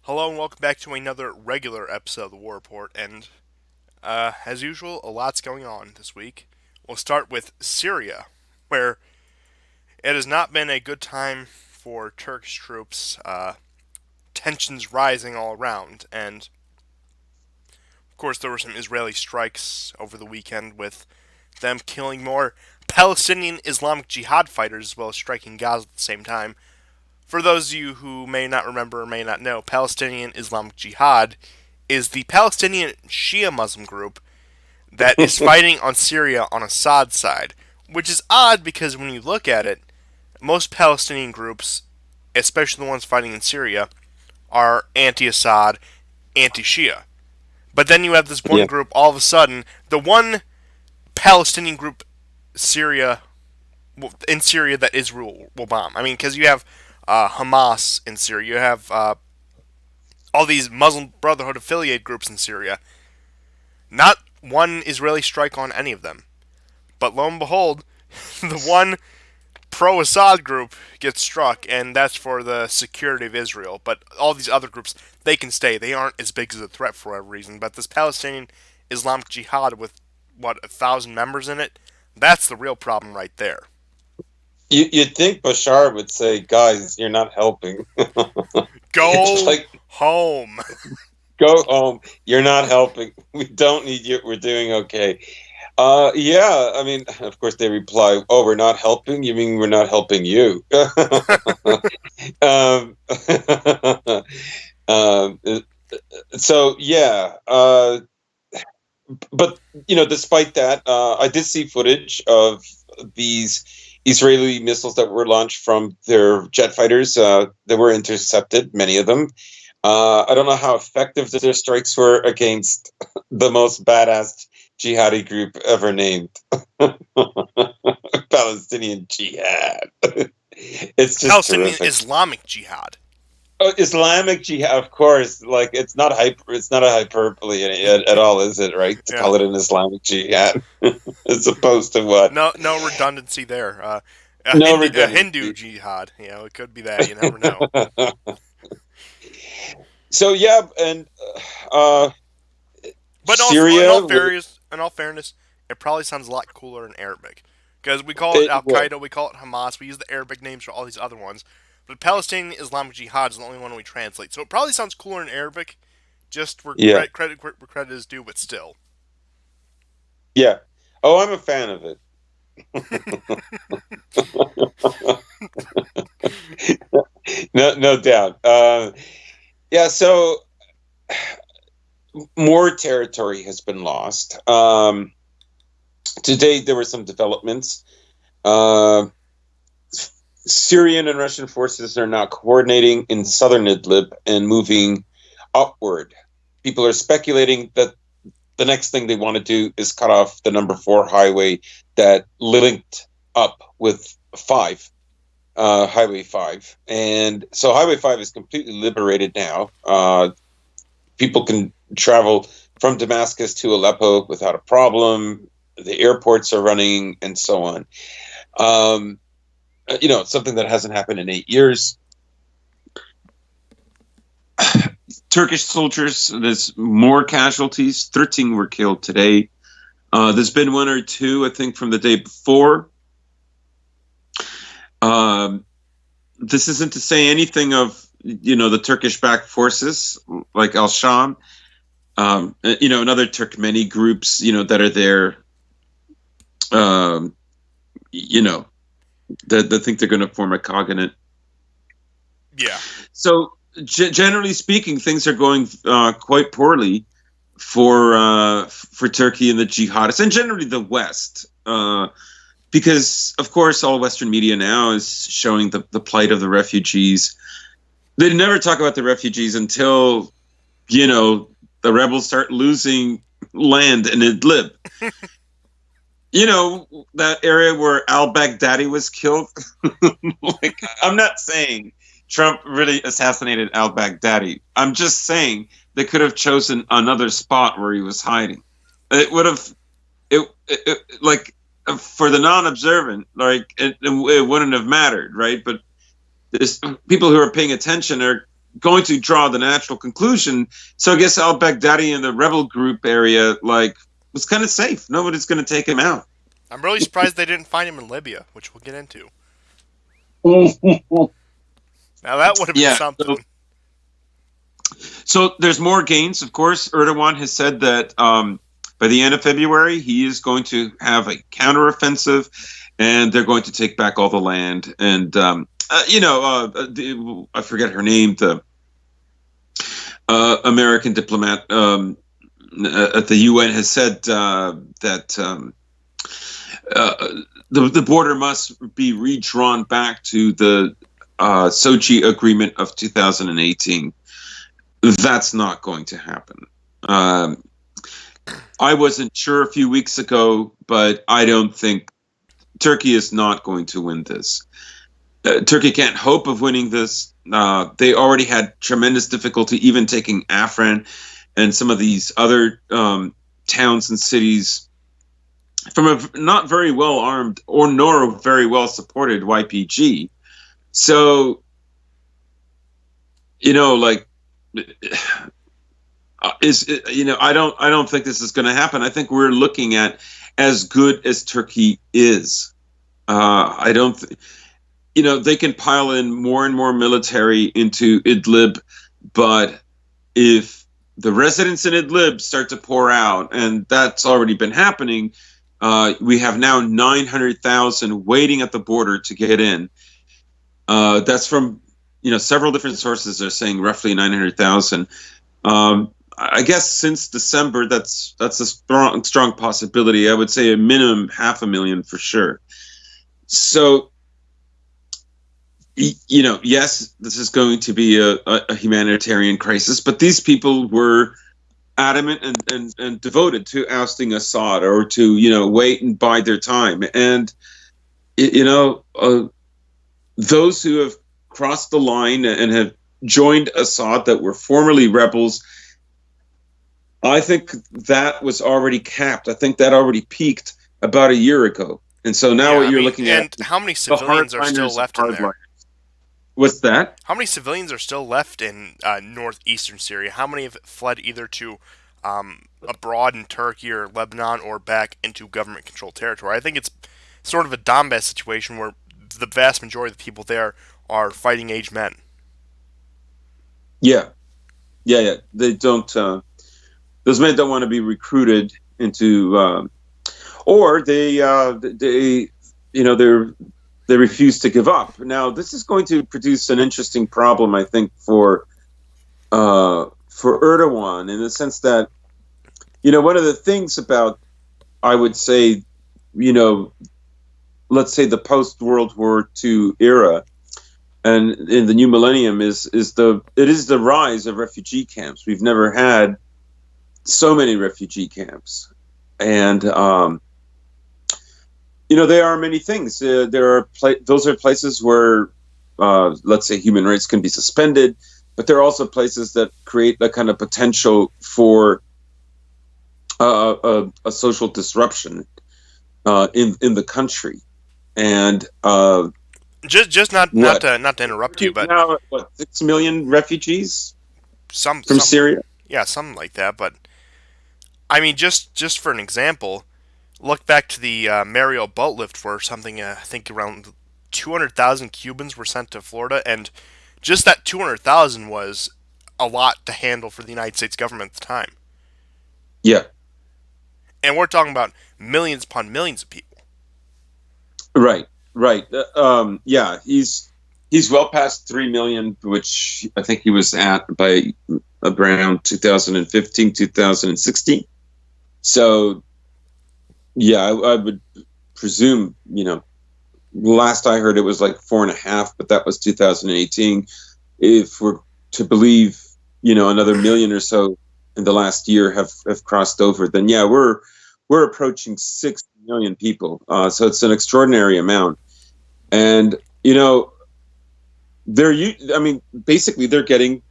Hello and welcome back to another regular episode of the War Report. And as usual, a lot's going on this week. We'll start with Syria, where it has not been a good time for Turkish troops. Tensions rising all around, and of course there were some Israeli strikes over the weekend with them killing more Palestinian Islamic Jihad fighters as well as striking Gaza at the same time. For those of you who may not remember or may not know, Palestinian Islamic Jihad is the Palestinian Shia Muslim group that is fighting on Syria on Assad's side, which is odd because when you look at it, most Palestinian groups, especially the ones fighting in Syria, are anti-Assad, anti-Shia. But then you have this one Yeah, group all of a sudden, the one Palestinian group Syria in Syria that Israel will bomb. I mean, because you have Hamas in Syria, you have all these Muslim Brotherhood affiliated groups in Syria. Not one Israeli strike on any of them. But lo and behold, the one pro Assad group gets struck, and that's for the security of Israel. But all these other groups, they can stay. They aren't as big as a threat for whatever reason. But this Palestinian Islamic Jihad with, what, 1,000 members in it, that's the real problem right there. you'd think Bashar would say, "Guys, you're not helping." It's Go like, home. go home. You're not helping. We don't need you. We're doing okay. Yeah. I mean, of course, they reply, "Oh, we're not helping. You mean we're not helping you?" um, um, so yeah. But despite that, I did see footage of these Israeli missiles that were launched from their jet fighters that were intercepted, many of them. I don't know how effective their strikes were against the most badass jihadi group ever named, Palestinian Jihad. It's just Palestinian terrific. Islamic Jihad. Oh, Islamic Jihad, of course. Like it's not hyper. It's not a hyperbole at all, is it? Right to Yeah. call it an Islamic Jihad, as opposed to what? No redundancy there. No A Hindu redundancy. jihad. It could be that. You never know. So yeah, and uh, But also, Syria. in all fairness, it probably sounds a lot cooler in Arabic because we call it It Al would. Qaeda, we call it Hamas, we use the Arabic names for all these other ones. But Palestinian Islamic Jihad is the only one we translate, so it probably sounds cooler in Arabic. Just where Yeah, where credit is due, but still. yeah. Oh, I'm a fan of it. No, no doubt. Yeah. So more territory has been lost. Today there were some developments. Uh, Syrian and Russian forces are now coordinating in southern Idlib and moving upward. People are speculating that the next thing they want to do is cut off the number four highway that linked up with five, Highway 5. And so Highway 5 is completely liberated now. People can travel from Damascus to Aleppo without a problem. The airports are running and so on. Um, something that hasn't happened in 8 years. Turkish soldiers, there's more casualties. 13 were killed today. There's been one or two, I think, from the day before. Um, this isn't to say anything of, the Turkish-backed forces like Al-Sham, and other Turkmeni groups, that are there, um, you know, that think they're going to form a cognate. Yeah. So, generally speaking, things are going quite poorly for Turkey and the jihadists, and generally the West, because of course all Western media now is showing the plight of the refugees. They never talk about the refugees until you know the rebels start losing land in Idlib. That area where al-Baghdadi was killed. Like, I'm not saying Trump really assassinated al-Baghdadi. I'm just saying they could have chosen another spot where he was hiding. It would have, like, for the non-observant, like, it wouldn't have mattered, right? But this, people who are paying attention are going to draw the natural conclusion. So I guess al-Baghdadi in the rebel group area, like, was kind of safe. Nobody's going to take him out. I'm really surprised they didn't find him in Libya, which we'll get into. Now that would have been Yeah. So, something. so there's more gains. Of course, Erdogan has said that by the end of February, he is going to have a counteroffensive, and they're going to take back all the land. And I forget her name, the American diplomat at the UN has said that the border must be redrawn back to the Sochi Agreement of 2018. That's not going to happen. I wasn't sure a few weeks ago, but I don't think Turkey is not going to win this. Turkey can't hope of winning this. They already had tremendous difficulty even taking Afrin and some of these other towns and cities from a not very well armed or nor very well supported YPG. So, like, I don't think this is going to happen. I think we're looking at as good as Turkey is. I don't. They can pile in more and more military into Idlib, but if the residents in Idlib start to pour out, and that's already been happening, we have now 900,000 waiting at the border to get in. That's from several different sources are saying roughly 900,000. I guess since December, that's a strong possibility. I would say a minimum 500,000 for sure. So. Yes, this is going to be a humanitarian crisis, but these people were adamant and devoted to ousting Assad or to, wait and bide their time. And, those who have crossed the line and have joined Assad that were formerly rebels, I think that was already capped. I think that already peaked about a year ago. And so now what you're looking at. And how many civilians are still left in there? What's that? How many civilians are still left in northeastern Syria? How many have fled either to abroad in Turkey or Lebanon or back into government-controlled territory? I think it's sort of a Donbass situation where the vast majority of the people there are fighting-age men. Yeah. They don't. Those men don't want to be recruited into, or they refuse to give up. Now, this is going to produce an interesting problem, I think, for Erdogan, in the sense that, one of the things about, I would say, let's say the post-World War II era and in the new millennium is the rise of refugee camps. We've never had so many refugee camps. And, there are many things. Those are places where, let's say, human rights can be suspended, but there are also places that create a kind of potential for a social disruption in the country. And just not to interrupt you, but now, 6 million refugees from Syria? Yeah, something like that. But I mean, just for an example. Look back to the Mariel boat lift where something, I think around 200,000 Cubans were sent to Florida, and just that 200,000 was a lot to handle for the United States government at the time. Yeah. And we're talking about millions upon millions of people. Right. Yeah, he's well past 3 million, which I think he was at by around 2015, 2016. So, yeah, I would presume, last I heard it was like 4.5, but that was 2018. If we're to believe, another million or so in the last year have crossed over, then yeah, we're approaching 6 million people. So it's an extraordinary amount. And, basically they're getting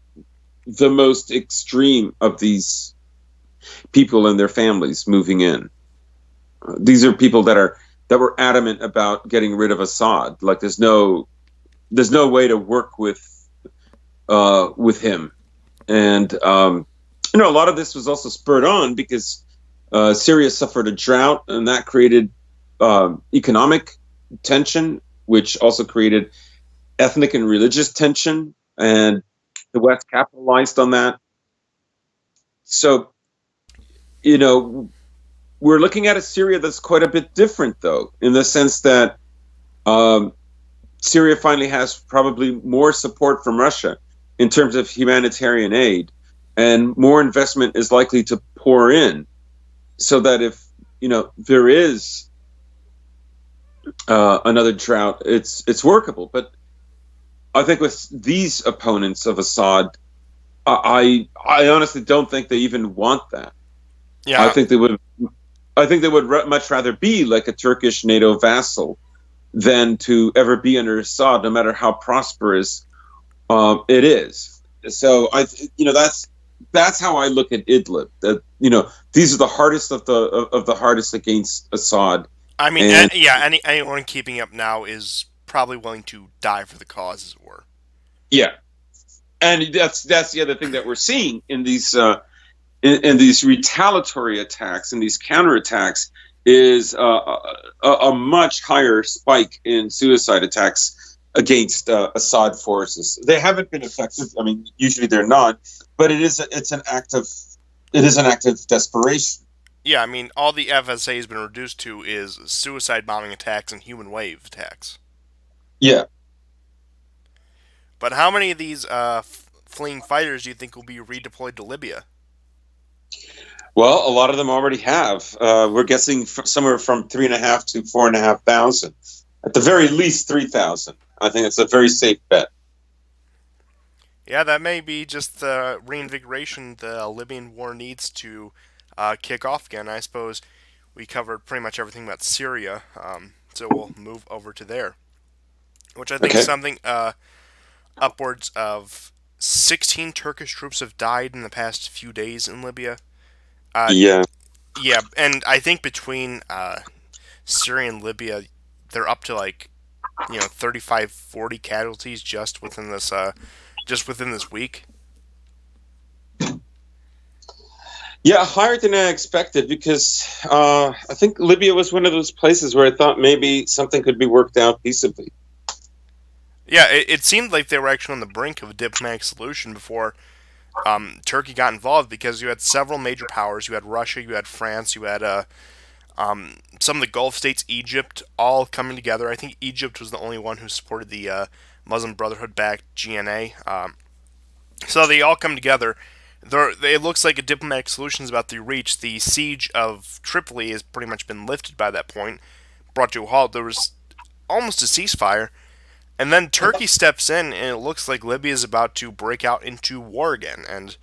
the most extreme of these people and their families moving in. These are people that were adamant about getting rid of Assad. Like there's no way to work with with him. And a lot of this was also spurred on because Syria suffered a drought, and that created economic tension, which also created ethnic and religious tension, and the West capitalized on that. So, we're looking at a Syria that's quite a bit different, though, in the sense that um, Syria finally has probably more support from Russia in terms of humanitarian aid, and more investment is likely to pour in, so that if there is another drought, it's workable. But I think with these opponents of Assad, I honestly don't think they even want that. I Yeah, think they would. I think they would much rather be like a Turkish NATO vassal than to ever be under Assad, no matter how prosperous it is. So that's how I look at Idlib. That these are the hardest of the hardest against Assad, I mean, and yeah, anyone keeping up now is probably willing to die for the cause, as it were. yeah, and that's the other thing that we're seeing in these in these retaliatory attacks and these counterattacks is a much higher spike in suicide attacks against Assad forces. They haven't been effective. I mean, usually they're not, but it's an act of desperation. Yeah, I mean, all the FSA has been reduced to is suicide bombing attacks and human wave attacks. Yeah. But how many of these fleeing fighters do you think will be redeployed to Libya? Well, a lot of them already have. We're guessing somewhere from 3.5 to 4,500. At the very least, 3,000. I think it's a very safe bet. Yeah, that may be just the reinvigoration the Libyan war needs to kick off again. I suppose we covered pretty much everything about Syria, so we'll move over to there, which I think is Okay. something upwards of 16 Turkish troops have died in the past few days in Libya. Uh, Yeah. yeah, and I think between Syria and Libya, they're up to like 35, 40 casualties just within this week. Yeah, higher than I expected because I think Libya was one of those places where I thought maybe something could be worked out peaceably. Yeah, it seemed like they were actually on the brink of a diplomatic solution before Turkey got involved because you had several major powers. You had Russia, you had France, you had some of the Gulf states, Egypt, all coming together. I think Egypt was the only one who supported the Muslim Brotherhood-backed GNA. So they all come together. It looks like a diplomatic solution is about to be reached. The siege of Tripoli has pretty much been lifted by that point, brought to a halt. There was almost a ceasefire, and then Turkey steps in, and it looks like Libya is about to break out into war again. And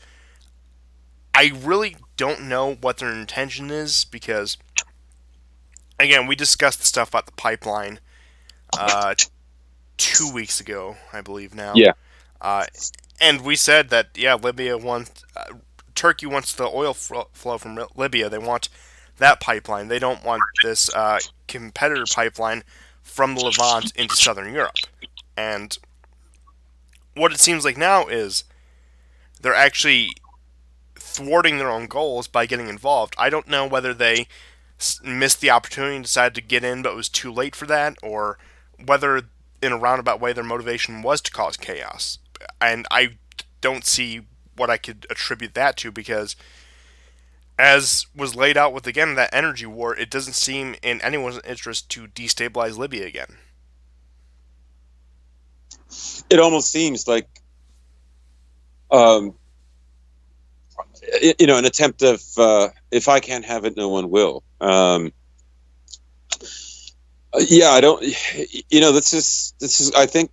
I really don't know what their intention is because, again, we discussed the stuff about the pipeline uh, 2 weeks ago, I believe now. Yeah. Uh, and we said that, yeah, Turkey wants the oil flow from Libya. They want that pipeline. They don't want this competitor pipeline from the Levant into southern Europe. And what it seems like now is they're actually thwarting their own goals by getting involved. I don't know whether they missed the opportunity and decided to get in but it was too late for that, or whether in a roundabout way their motivation was to cause chaos. And I don't see what I could attribute that to because, as was laid out with again that energy war, it doesn't seem in anyone's interest to destabilize Libya again. It almost seems like um, an attempt of if I can't have it, no one will. Yeah, I don't. This is. I think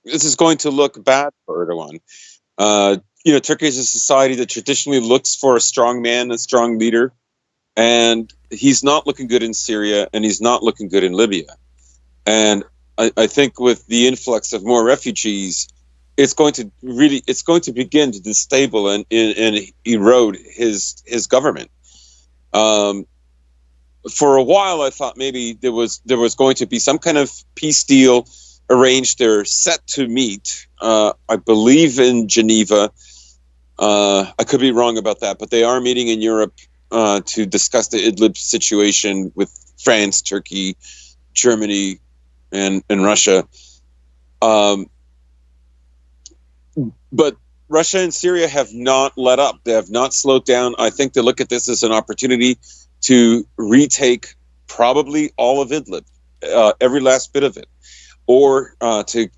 this is going to look bad for Erdogan. Turkey is a society that traditionally looks for a strong man, a strong leader, and he's not looking good in Syria, and he's not looking good in Libya. And I think with the influx of more refugees, it's going to begin to destabilize and erode his government. For a while, I thought maybe there was going to be some kind of peace deal arranged. They're set to meet, I believe in Geneva. I could be wrong about that, but they are meeting in Europe to discuss the Idlib situation with France, Turkey, Germany, and Russia. Um, but Russia and Syria have not let up. They have not slowed down. I think they look at this as an opportunity to retake probably all of Idlib, every last bit of it, or to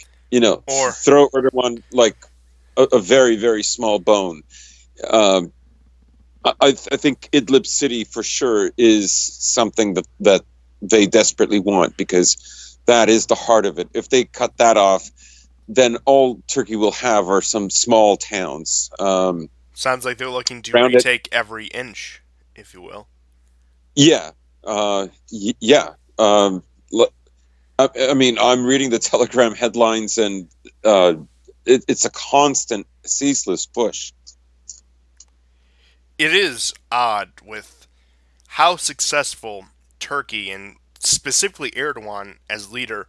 Or throw Erdogan like a very very small bone. Um, I think Idlib city for sure is something that they desperately want because that is the heart of it. If they cut that off, then all Turkey will have are some small towns sounds like they're looking to around it. retake every inch, if you will. Yeah, yeah. I mean, I'm reading the Telegram headlines, and it's a constant, ceaseless push. It is odd with how successful Turkey and specifically Erdogan as leader,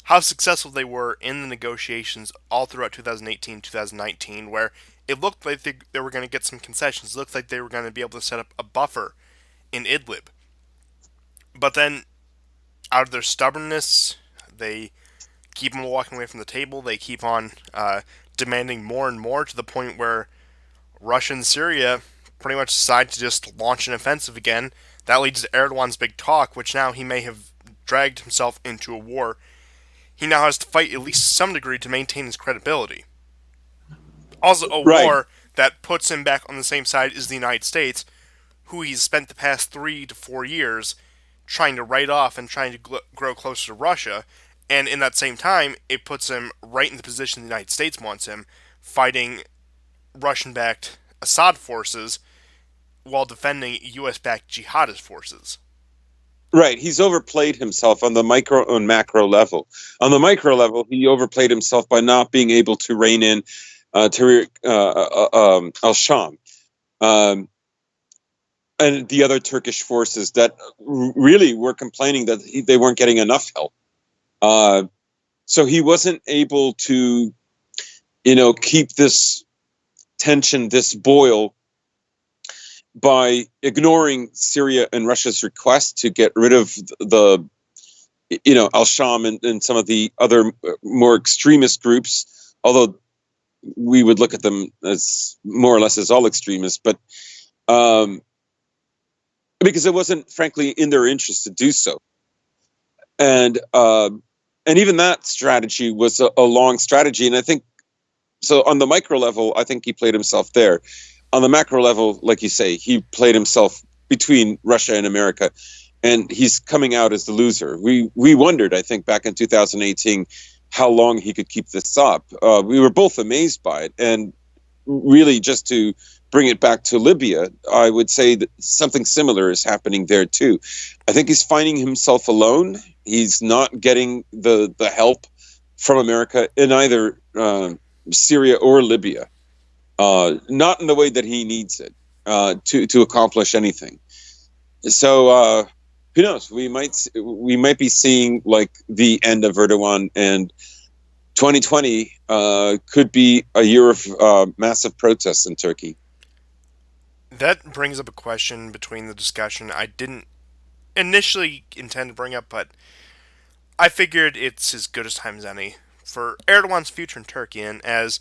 how successful they were in the negotiations all throughout 2018, 2019, where it looked like they were going to get some concessions. It looked like they were going to be able to set up a buffer in Idlib. But then, out of their stubbornness, they keep on walking away from the table. They keep on demanding more and more to the point where Russia and Syria pretty much decide to just launch an offensive again. That leads to Erdogan's big talk, which now he may have dragged himself into a war. He now has to fight at least to some degree to maintain his credibility. Also, a Right, war that puts him back on the same side as the United States, who he's spent the past 3 to 4 years trying to write off and trying to grow closer to Russia. And in that same time, it puts him right in the position the United States wants him, fighting Russian backed Assad forces while defending US backed jihadist forces. right. He's overplayed himself on the micro and macro level. On the micro level, he overplayed himself by not being able to rein in Tariq al Sham. Um, and the other Turkish forces that really were complaining that they weren't getting enough help. Uh, so he wasn't able to, keep this tension, this boil, by ignoring Syria and Russia's request to get rid of the, Al Sham and some of the other more extremist groups. Although we would look at them as more or less as all extremists, but um, because it wasn't, frankly, in their interest to do so. And even that strategy was a long strategy. And I think so. On the micro level, I think he played himself there. On the macro level, like you say, he played himself between Russia and America, and he's coming out as the loser. We wondered, I think, back in 2018, how long he could keep this up. We were both amazed by it, and really, just to bring it back to Libya, I would say that something similar is happening there too. I think he's finding himself alone. He's not getting the help from America in either Syria or Libya, not in the way that he needs it to accomplish anything. So who knows? We might be seeing like the end of Erdogan, and 2020 could be a year of massive protests in Turkey. That brings up a question between the discussion I didn't initially intend to bring up, but I figured it's as good a time as any for Erdogan's future in Turkey. And as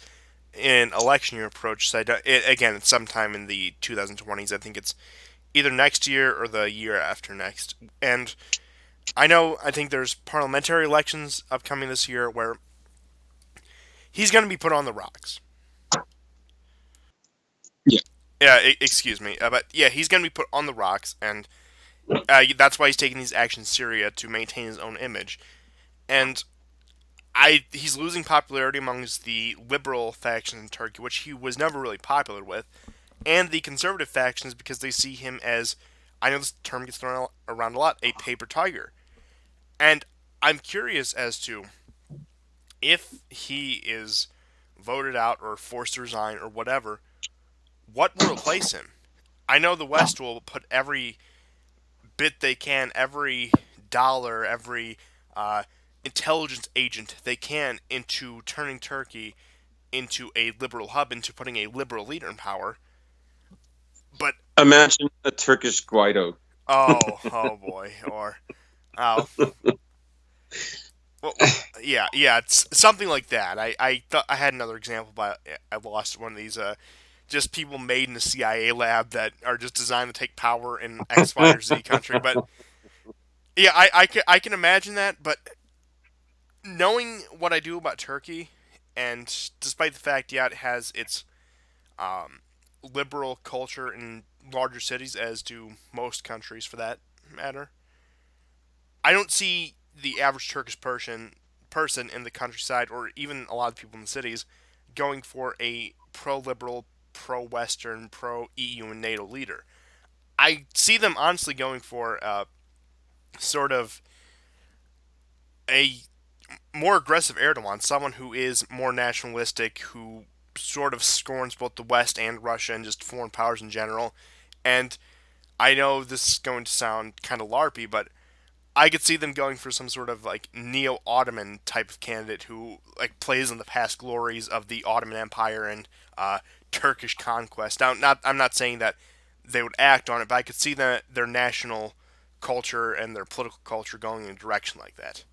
an election year approaches, again, it's sometime in the 2020s. I think it's either next year or the year after next. And I think there's parliamentary elections upcoming this year where he's going to be put on the rocks. Yeah. Yeah, excuse me. But yeah, he's going to be put on the rocks, and that's why he's taking these actions in Syria to maintain his own image. And he's losing popularity amongst the liberal factions in Turkey, which he was never really popular with, and the conservative factions because they see him as, I know this term gets thrown around a lot, a paper tiger. And I'm curious as to if he is voted out or forced to resign or whatever, what will replace him? I know the West will put every bit they can, every dollar, every uh, intelligence agent they can into turning Turkey into a liberal hub, into putting a liberal leader in power. But Imagine a Turkish Guaido. oh boy, or oh well, yeah, it's something like that. I thought I had another example, but I lost one of these. Just people made in a CIA lab that are just designed to take power in X, Y, or Z country. But yeah, I can imagine that. But knowing what I do about Turkey, and despite the fact, yeah, it has its um, liberal culture in larger cities, as do most countries for that matter. I don't see the average Turkish person in the countryside, or even a lot of people in the cities, going for a pro-liberal, pro-Western, pro-EU and NATO leader. I see them honestly going for sort of a more aggressive Erdogan, someone who is more nationalistic, who sort of scorns both the West and Russia and just foreign powers in general. And I know this is going to sound kind of larpy, but I could see them going for some sort of like neo-Ottoman type of candidate who like plays on the past glories of the Ottoman Empire and Turkish conquest. Now, not I'm not saying that they would act on it, but I could see that their national culture and their political culture going in a direction like that.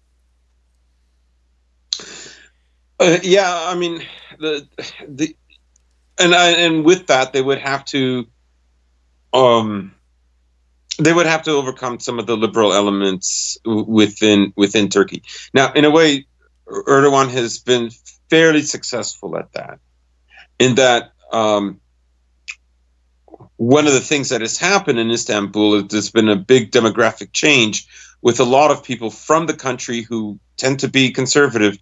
Yeah, I mean the and with that um they would have to overcome some of the liberal elements within Turkey. Now, in a way, Erdogan has been fairly successful at that. In that, one of the things that has happened in Istanbul is there's been a big demographic change with a lot of people from the country who tend to be conservative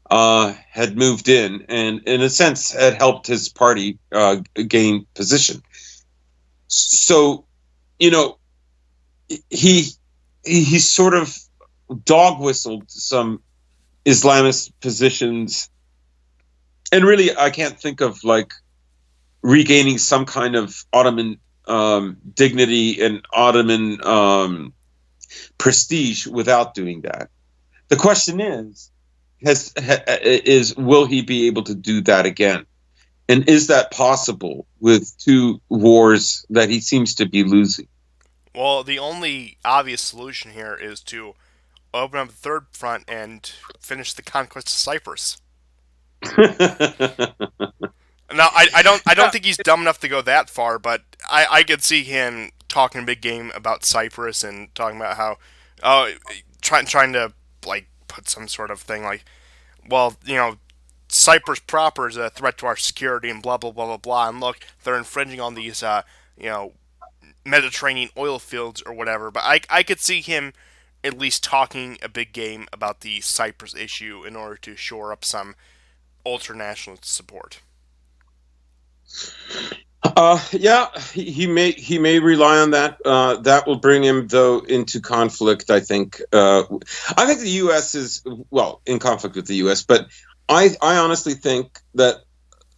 had moved in, and in a sense had helped his party gain position. So, you know, he he sort of dog whistled some Islamist positions, and really, I can't think of like regaining some kind of Ottoman dignity and Ottoman prestige without doing that. The question is will he be able to do that again? And is that possible with two wars that he seems to be losing? Well, the only obvious solution here is to open up the third front and finish the conquest of Cyprus. Now, I don't think he's dumb enough to go that far, but I could see him talking a big game about Cyprus and talking about how, oh, trying to like put some sort of thing like, well, Cyprus proper is a threat to our security and blah blah blah blah blah, and look, they're infringing on these you know Mediterranean oil fields or whatever. But I could see him at least talking a big game about the Cyprus issue in order to shore up some ultra nationalist support. Yeah, he may rely on that. That will bring him though into conflict. I think the U.S. is well in conflict with the U.S., but I honestly think that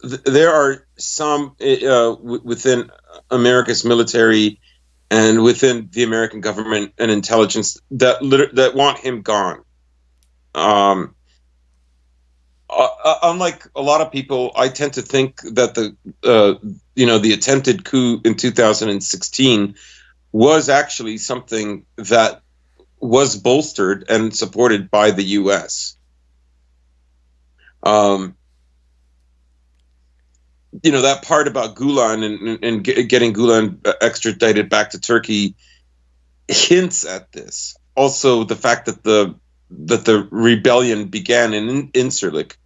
there are some within America's military and within the American government and intelligence that want him gone. Um, Unlike a lot of people, I tend to think that the attempted coup in 2016 was actually something that was bolstered and supported by the U.S. That part about Gulen and getting Gulen extradited back to Turkey hints at this. Also, the fact that the rebellion began in Incirlik,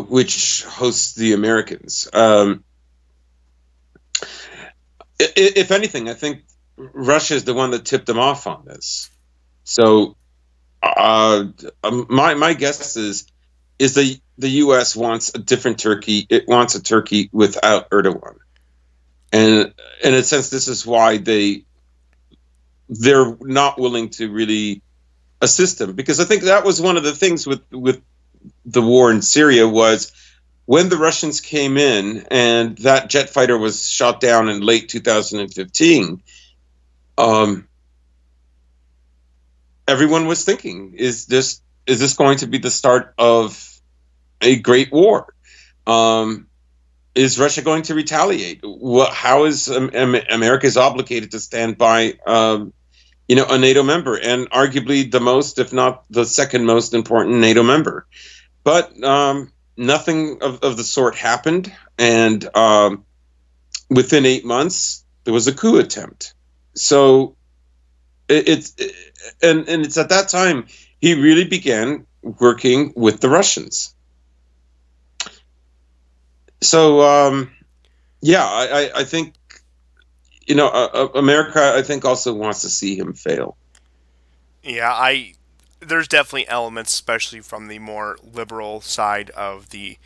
which hosts the Americans. If anything, I think Russia is the one that tipped them off on this. So, my guess is the U.S. wants a different Turkey. It wants a Turkey without Erdogan, and in a sense, this is why they're not willing to really assist him, because I think that was one of the things with the war in Syria was when the Russians came in and that jet fighter was shot down in late 2015. Everyone was thinking, is is this going to be the start of a great war? Um, is Russia going to retaliate? How is America is obligated to stand by, a NATO member, and arguably the most, if not the second most important NATO member? But nothing of the sort happened, and within 8 months there was a coup attempt. So it's and it's at that time he really began working with the Russians. So yeah, I think America, I think, also wants to see him fail. Yeah, I there's definitely elements, especially from the more liberal side of the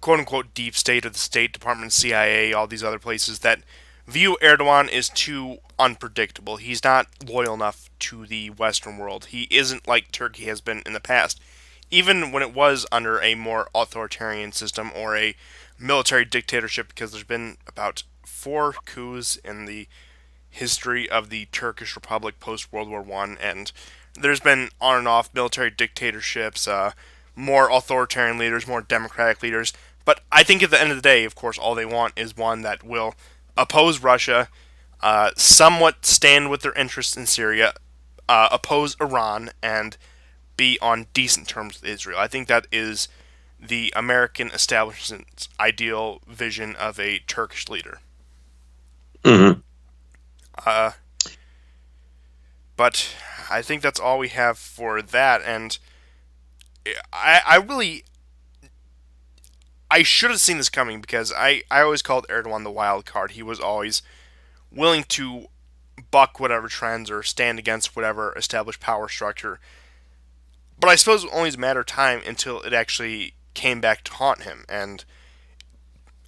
quote unquote deep state of the State Department, CIA, all these other places that view Erdogan is too unpredictable. He's not loyal enough to the Western world. He isn't like Turkey has been in the past. Even when it was under a more authoritarian system or a military dictatorship, because there's been about four coups in the history of the Turkish Republic post World War One, and there's been on and off military dictatorships, more authoritarian leaders, more democratic leaders. But I think at the end of the day, of course, all they want is one that will oppose Russia, somewhat stand with their interests in Syria, oppose Iran, and be on decent terms with Israel. I think that is the American establishment's ideal vision of a Turkish leader. Hmm. Uh, but I think that's all we have for that. And I really, I should have seen this coming because I always called Erdogan the wild card. He was always willing to buck whatever trends or stand against whatever established power structure. But I suppose it only a matter of time until it actually came back to haunt him. And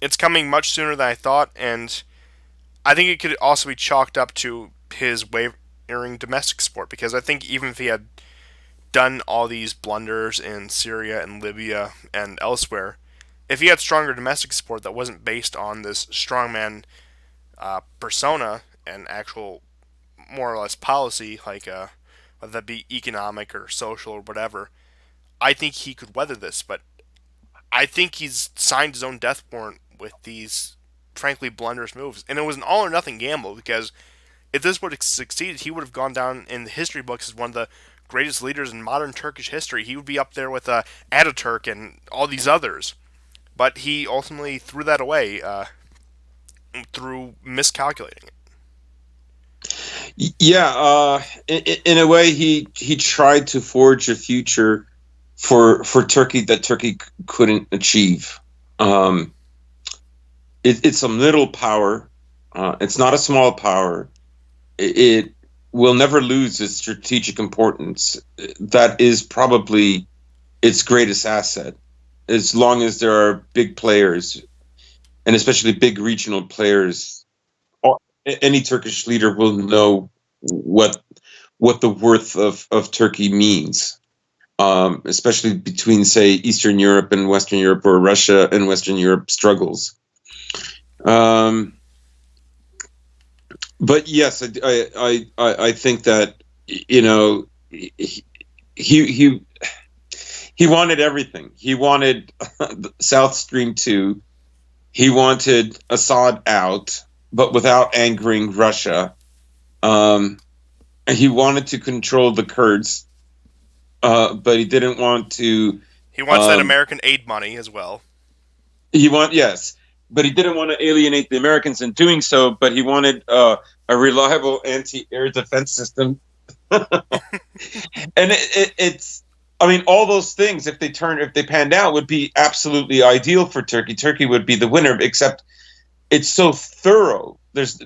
it's coming much sooner than I thought. And I think it could also be chalked up to his wavering domestic support because I think even if he had done all these blunders in Syria and Libya and elsewhere, if he had stronger domestic support that wasn't based on this strongman persona and actual more or less policy, like whether that be economic or social or whatever, I think he could weather this. But I think he's signed his own death warrant with these, frankly, blunderous moves. And it was an all or nothing gamble because if this would have succeeded, he would have gone down in the history books as one of the greatest leaders in modern Turkish history. He would be up there with Ataturk and all these others. But he ultimately threw that away through miscalculating it. Yeah, in a way, he tried to forge a future for Turkey that Turkey couldn't achieve. Um, it's a little power. It's not a small power. It will never lose its strategic importance. That is probably its greatest asset, as long as there are big players, and especially big regional players. Any Turkish leader will know what the worth of Turkey means, especially between, say, Eastern Europe and Western Europe, or Russia and Western Europe struggles. Um, but yes, I think that he he he wanted everything. He wanted South Stream 2. He wanted Assad out, but without angering Russia. Um, and he wanted to control the Kurds, but he didn't want to. He wants that Um, American aid money as well. yes, but he didn't want to alienate the Americans in doing so. But he wanted a reliable anti-air defense system, and it's. I mean, all those things, if they panned out, would be absolutely ideal for Turkey. Turkey would be the winner, except it's so thorough. There's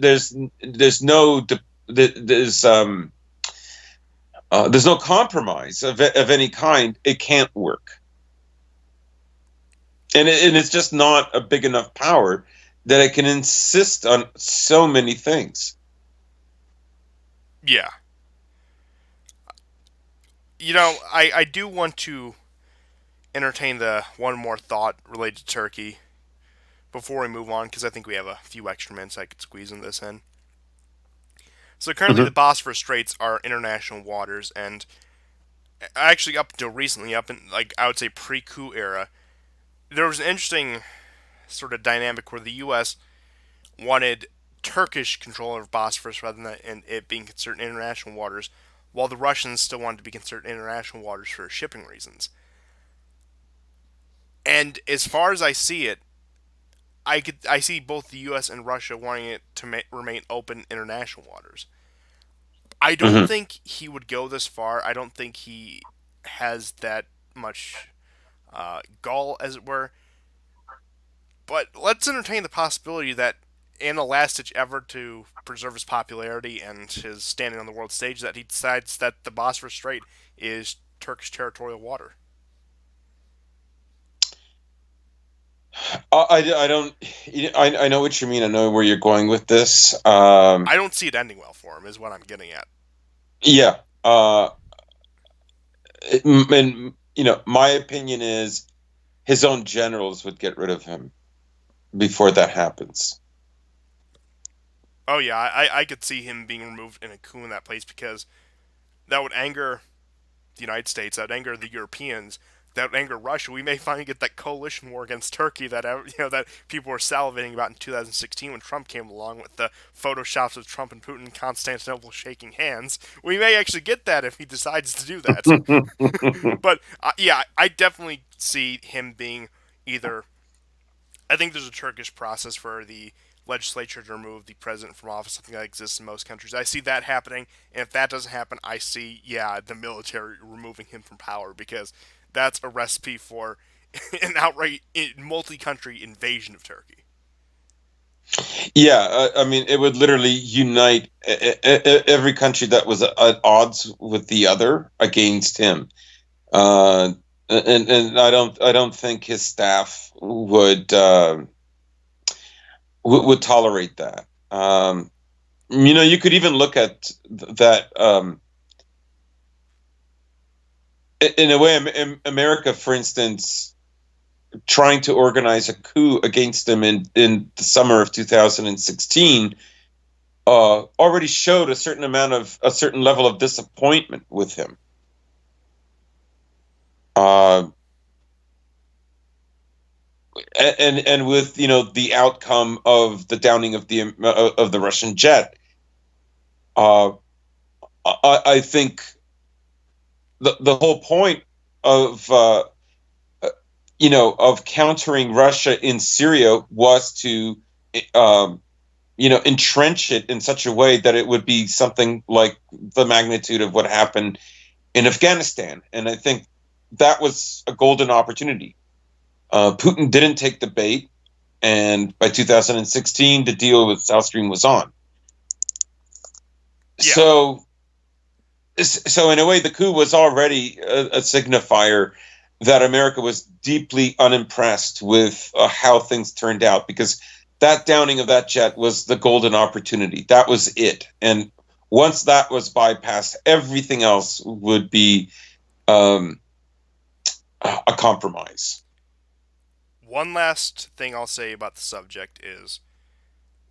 no there's no compromise of any kind. It can't work, and it's just not a big enough power that it can insist on so many things. Yeah. I do want to entertain the one more thought related to Turkey before we move on, because I think we have a few extra minutes I could squeeze in this in. So currently, the Hmm. Bosphorus Straits are international waters, and actually up until recently, up in like I would say pre-coup era, there was an interesting sort of dynamic where the U.S. wanted Turkish control of Bosphorus rather than it being considered international waters, while the Russians still wanted to be considered international waters for shipping reasons. And as far as I see it, I see both the U.S. and Russia wanting it to remain open international waters. I don't Hmm. think he would go this far. I don't think he has that much gall, as it were. But let's entertain the possibility that, in a last-ditch effort to preserve his popularity and his standing on the world stage, that he decides that the Bosphorus Strait is Turkish territorial water. I don't. I know what you mean. I know where you're going with this. I don't see it ending well for him, is what I'm getting at. Yeah. And my opinion is his own generals would get rid of him before that happens. Oh yeah, I could see him being removed in a coup in that place because that would anger the United States, that would anger the Europeans, that would anger Russia. We may finally get that coalition war against Turkey that that people were salivating about in 2016 when Trump came along with the photoshops of Trump and Putin in Constantinople shaking hands. We may actually get that if he decides to do that. But yeah, I definitely see him being either. I think there's a Turkish process for the legislature to remove the president from office, something that exists in most countries. I see that happening, and if that doesn't happen, I see, yeah, the military removing him from power because that's a recipe for an outright multi country invasion of Turkey. Yeah, I mean, it would literally unite every country that was at odds with the other against him. Uh, and I don't think his staff would tolerate that. You could even look at that in a way. America, for instance, trying to organize a coup against him in the summer of 2016 already showed a certain level of disappointment with him. Uh, and with the outcome of the downing of the Russian jet, uh, I think the whole point of of countering Russia in Syria was to um, entrench it in such a way that it would be something like the magnitude of what happened in Afghanistan. And I think that was a golden opportunity. Putin didn't take the bait, and by 2016, the deal with South Stream was on. Yeah, So in a way, the coup was already a signifier that America was deeply unimpressed with how things turned out, because that downing of that jet was the golden opportunity. That was it. And once that was bypassed, everything else would be um, a compromise. one last thing I'll say about the subject is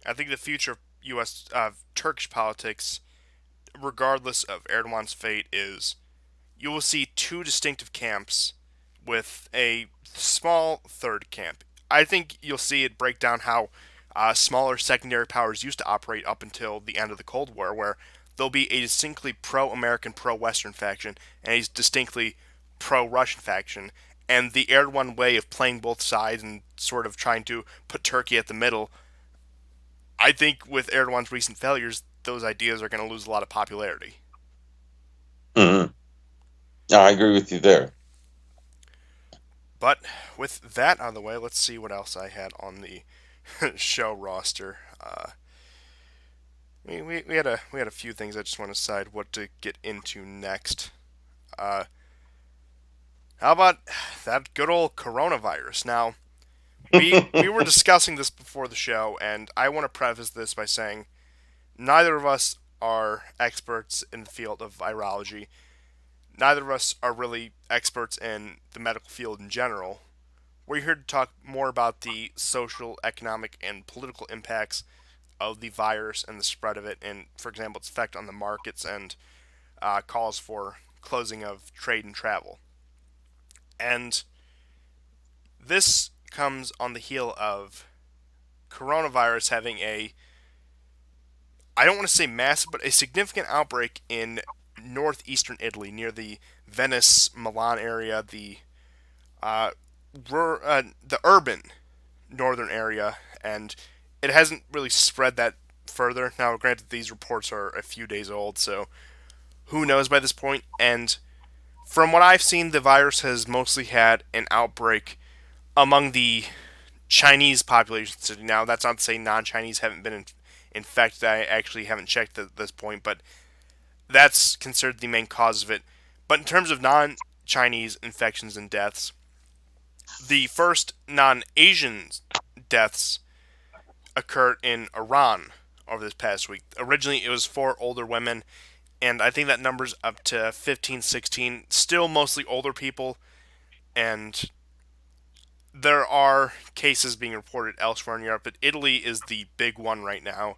I think the future of U.S. Turkish politics, regardless of Erdogan's fate, is you will see two distinctive camps with a small third camp. I think you'll see it break down how smaller secondary powers used to operate up until the end of the Cold War, where there'll be a distinctly pro American, pro Western faction and a distinctly pro Russian faction. And the Erdogan way of playing both sides and sort of trying to put Turkey at the middle, I think with Erdogan's recent failures, those ideas are going to lose a lot of popularity. Mm-hmm. I agree with you there. But with that out of the way, let's see what else I had on the show roster. We had a few things. I just want to decide what to get into next. Uh, how about that good old coronavirus? Now, we were discussing this before the show, and I want to preface this by saying neither of us are experts in the field of virology. Neither of us are really experts in the medical field in general. We're here to talk more about the social, economic, and political impacts of the virus and the spread of it, and, for example, its effect on the markets and calls for closing of trade and travel. And this comes on the heel of coronavirus having a, I don't want to say massive, but a significant outbreak in northeastern Italy near the Venice, Milan area, uh, the urban northern area, and it hasn't really spread that further. Now, granted, these reports are a few days old, so who knows by this point. And from what I've seen, the virus has mostly had an outbreak among the Chinese population. Now, that's not to say non-Chinese haven't been infected. I actually haven't checked at this point, but that's considered the main cause of it. But in terms of non-Chinese infections and deaths, the first non-Asian deaths occurred in Iran over this past week. Originally, it was 4 older women, and I think that number's up to 15, 16. Still mostly older people, and there are cases being reported elsewhere in Europe, but Italy is the big one right now.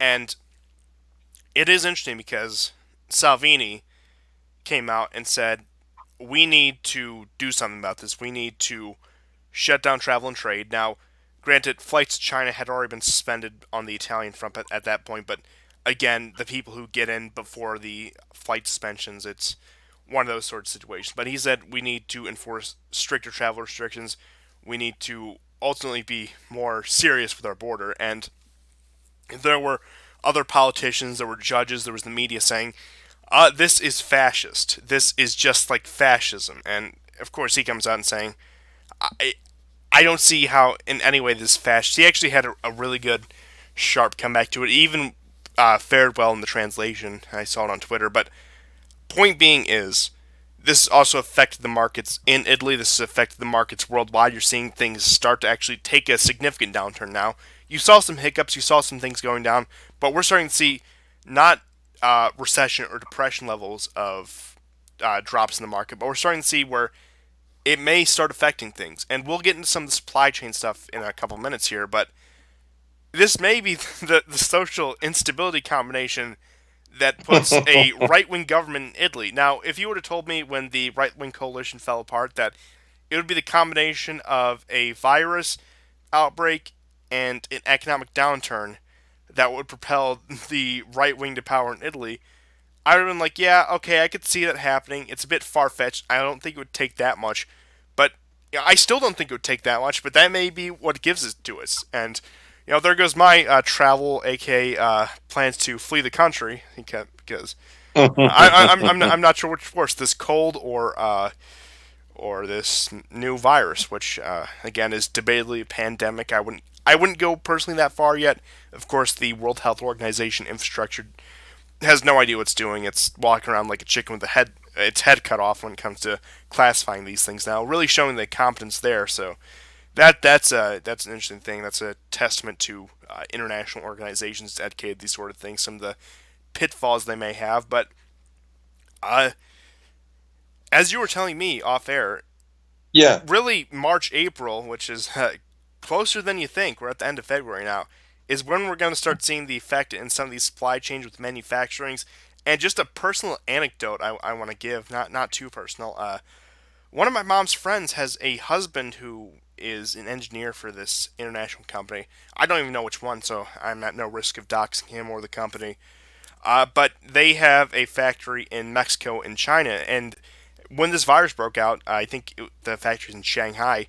And it is interesting because Salvini came out and said, we need to do something about this. We need to shut down travel and trade. Now, granted, flights to China had already been suspended on the Italian front at that point, but again, the people who get in before the flight suspensions, it's one of those sorts of situations. But he said we need to enforce stricter travel restrictions. We need to ultimately be more serious with our border. And there were other politicians, there were judges, there was the media saying, this is fascist. This is just like fascism. And of course, he comes out and saying, I, I don't see how in any way this is fascist. He actually had a really good, sharp comeback to it. He even fared well in the translation. I saw it on Twitter. But point being is, this has also affected the markets in Italy. This has affected the markets worldwide. You're seeing things start to actually take a significant downturn now. You saw some hiccups. You saw some things going down. But we're starting to see not recession or depression levels of drops in the market, but we're starting to see where it may start affecting things. And we'll get into some of the supply chain stuff in a couple minutes here, but this may be the social instability combination that puts a right wing government in Italy. Now, if you would have told me when the right wing coalition fell apart that it would be the combination of a virus outbreak and an economic downturn that would propel the right wing to power in Italy, I would have been like, yeah, okay, I could see that happening. It's a bit far fetched. I don't think it would take that much. But yeah, I still don't think it would take that much, but that may be what gives it to us. And, there goes my travel, aka plans to flee the country, because I'm not sure which worse, this cold or this new virus, which again is debatably a pandemic. I wouldn't go personally that far yet. Of course, the World Health Organization infrastructure has no idea what it's doing. It's walking around like a chicken with its head cut off when it comes to classifying these things now, really showing the competence there. So that's an interesting thing. That's a testament to international organizations dedicated to these sort of things. Some of the pitfalls they may have, but uh, as you were telling me off air, Yeah. really March, April, which is closer than you think. We're at the end of February now. Is when we're going to start seeing the effect in some of these supply chains with manufacturings. And just a personal anecdote I want to give, not too personal. One of my mom's friends has a husband who is an engineer for this international company. I don't even know which one, so I'm at no risk of doxing him or the company. But they have a factory in Mexico and China, and when this virus broke out, I think the factory's in Shanghai.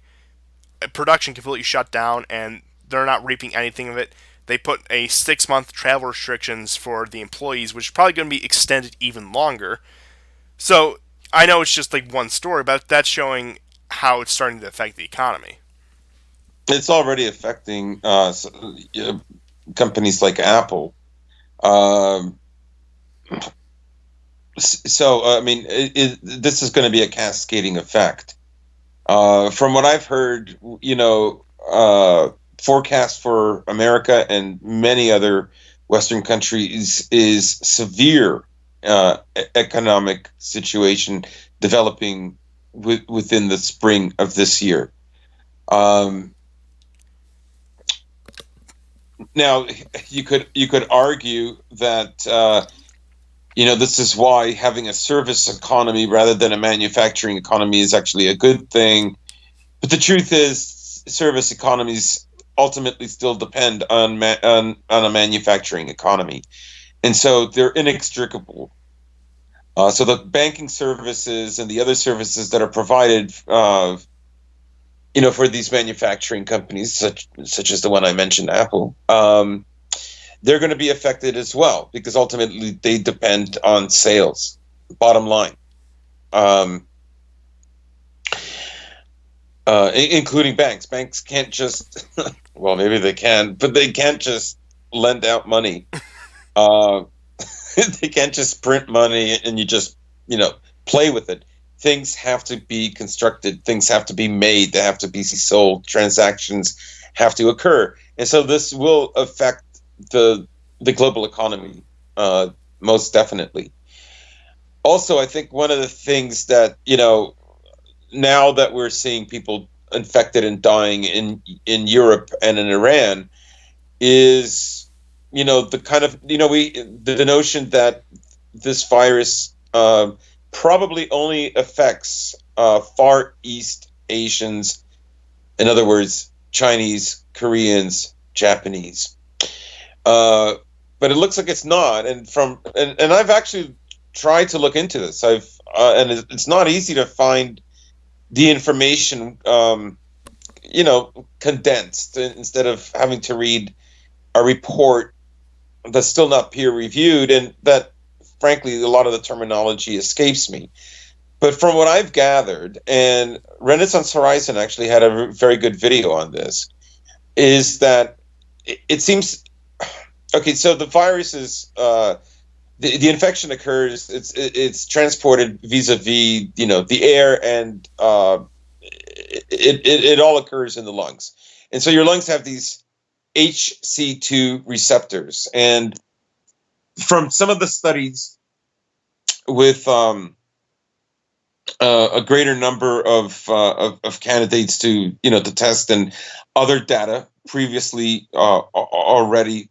Production completely shut down, and they're not reaping anything of it. They put a 6-month travel restrictions for the employees, which is probably going to be extended even longer. So I know it's just like one story, but that's showing how it's starting to affect the economy. It's already affecting companies like Apple. Um, I mean, this is going to be a cascading effect. From what I've heard, forecast for America and many other Western countries is severe economic situation developing within the spring of this year. Um, Now, you could argue that This is why having a service economy rather than a manufacturing economy is actually a good thing. But the truth is, service economies ultimately still depend on a manufacturing economy, and so they're inextricable. So the banking services and the other services that are provided, for these manufacturing companies, such as the one I mentioned, Apple, they're going to be affected as well because ultimately they depend on sales, bottom line, um, including banks. Banks can't just, well, maybe they can, but they can't just lend out money. Uh, they can't just print money and you just, you know, play with it. Things have to be constructed, things have to be made, they have to be sold, transactions have to occur. And so this will affect the the global economy, most definitely. Also, I think one of the things that, now that we're seeing people infected and dying in Europe and in Iran is, the kind of, the notion that this virus probably only affects Far East Asians, in other words, Chinese, Koreans, Japanese. Uh, but it looks like it's not. And I've actually tried to look into this. And it's not easy to find the information, condensed instead of having to read a report that's still not peer reviewed, and that frankly a lot of the terminology escapes me. But from what I've gathered, and Renaissance Horizon actually had a very good video on this, is that it seems okay. So the virus is the infection occurs. It's transported vis-a-vis the air, and it all occurs in the lungs. And so your lungs have these HC2 receptors, and from some of the studies with a greater number of candidates to test, and other data previously already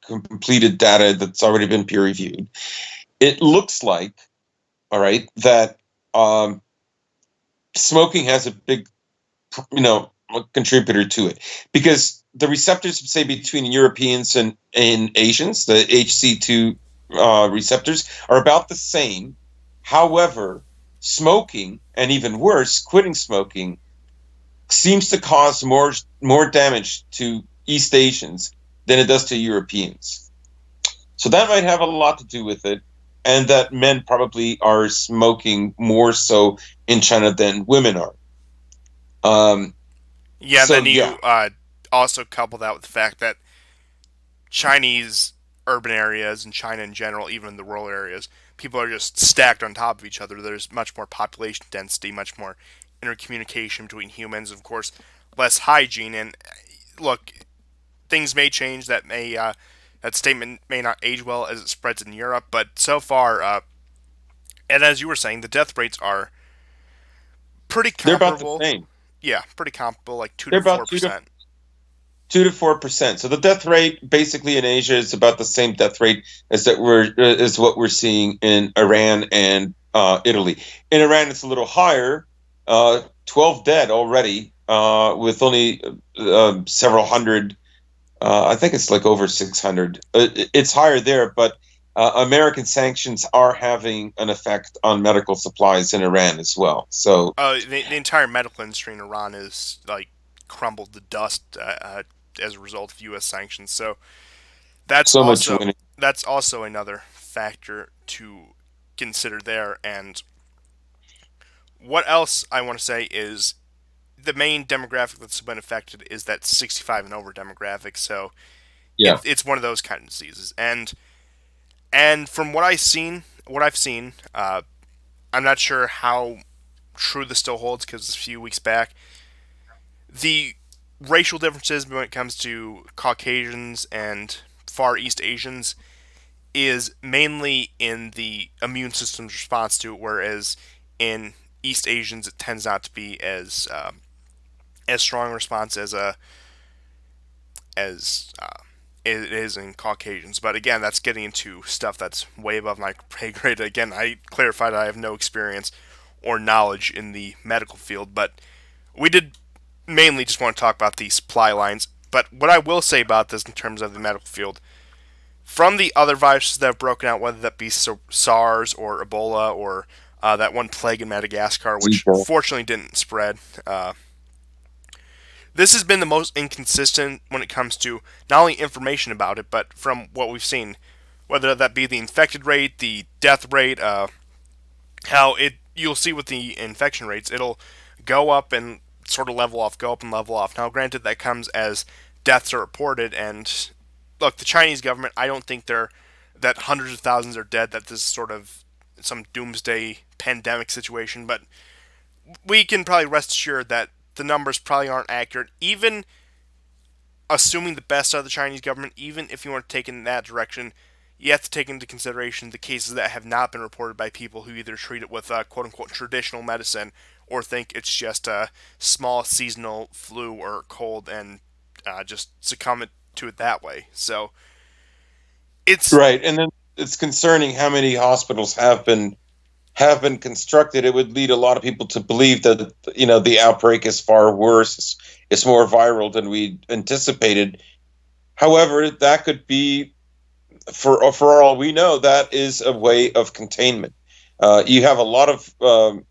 completed data that's already been peer reviewed. It looks like, all right, that smoking has a big contributor to it, because the receptors, say, between Europeans and Asians, the HC2 receptors are about the same. However, smoking, and even worse, quitting smoking, seems to cause more damage to East Asians than it does to Europeans. So that might have a lot to do with it, and that men probably are smoking more so in China than women are. Um, Yeah, and so then yeah, you also couple that with the fact that Chinese urban areas and China in general, even in the rural areas, people are just stacked on top of each other. There's much more population density, much more intercommunication between humans, of course, less hygiene. And look, things may change. That statement may not age well as it spreads in Europe, but so far, and as you were saying, the death rates are pretty they're about the comparable. same. Yeah, pretty comparable, like two They're to about four two to percent. 2 to 4%. So the death rate basically in Asia is about the same death rate as what we're seeing in Iran and Italy. In Iran, it's a little higher, 12 dead already, with only several hundred. I think it's like over 600. It's higher there, but American sanctions are having an effect on medical supplies in Iran as well. So The entire medical industry in Iran is like crumbled to dust as a result of U.S. sanctions. So that's so much also winning. that's also another factor to consider there. And what else I want to say is the main demographic that's been affected is that 65 and over demographic. So Yeah, it's one of those kind of diseases. And from what I've seen, I'm not sure how true this still holds because a few weeks back, the racial differences when it comes to Caucasians and Far East Asians is mainly in the immune system's response to it, whereas in East Asians it tends not to be as strong a response as it is in Caucasians. But again, that's getting into stuff that's way above my pay grade. Again, I clarified I have no experience or knowledge in the medical field, but we did mainly just want to talk about the supply lines. But what I will say about this in terms of the medical field, from the other viruses that have broken out, whether that be SARS or Ebola or that one plague in Madagascar, which Zika. fortunately didn't spread, this has been the most inconsistent when it comes to not only information about it, but from what we've seen, whether that be the infected rate, the death rate, how it you'll see with the infection rates, it'll go up and sort of level off, go up and level off. Now, granted, that comes as deaths are reported, and look, the Chinese government, I don't think they're that hundreds of thousands are dead. That this is sort of some doomsday pandemic situation, but we can probably rest assured that the numbers probably aren't accurate, even assuming the best out of the Chinese government. Even if you want to take in that direction, you have to take into consideration the cases that have not been reported by people who either treat it with quote unquote traditional medicine or think it's just a small seasonal flu or cold and just succumb to it that way. So it's Right, and then it's concerning how many hospitals have been constructed. It would lead a lot of people to believe that the outbreak is far worse. It's more viral than we anticipated. However, that could be, for all we know, that is a way of containment. You have a lot of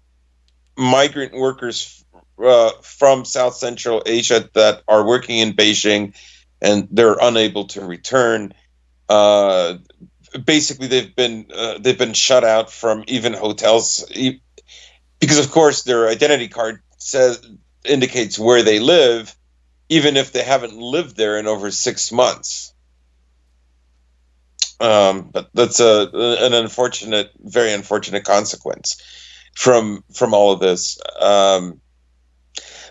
migrant workers from South Central Asia that are working in Beijing, and they're unable to return. Uh, Basically, they've been shut out from even hotels, because, of course, their identity card says indicates where they live, even if they haven't lived there in over 6 months. But that's an unfortunate, very unfortunate consequence from all of this.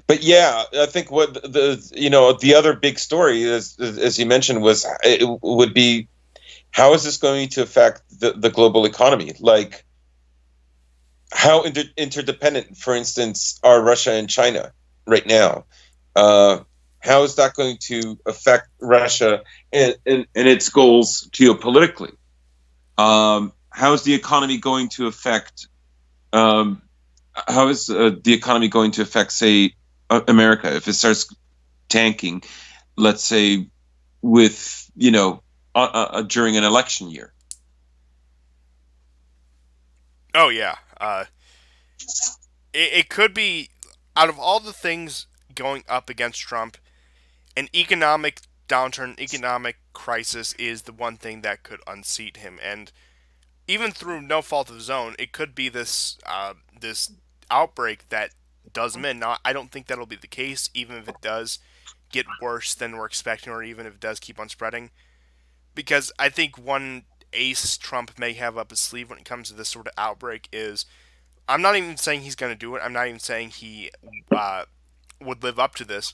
But yeah, I think what the other big story, as you mentioned, was it would be, how is this going to affect the global economy? Like, how interdependent, for instance, are Russia and China right now? Uh, how is that going to affect Russia and its goals geopolitically? How is the economy going to affect? Um, how is the economy going to affect, say, America if it starts tanking? Let's say with during an election year. oh yeah, it could be out of all the things going up against Trump, an economic downturn, economic crisis is the one thing that could unseat him. And even through no fault of his own, it could be this outbreak that does him in. Now, I don't think that'll be the case, even if it does get worse than we're expecting, or even if it does keep on spreading. Because I think one ace Trump may have up his sleeve when it comes to this sort of outbreak is, I'm not even saying he's going to do it. I'm not even saying he uh, would live up to this.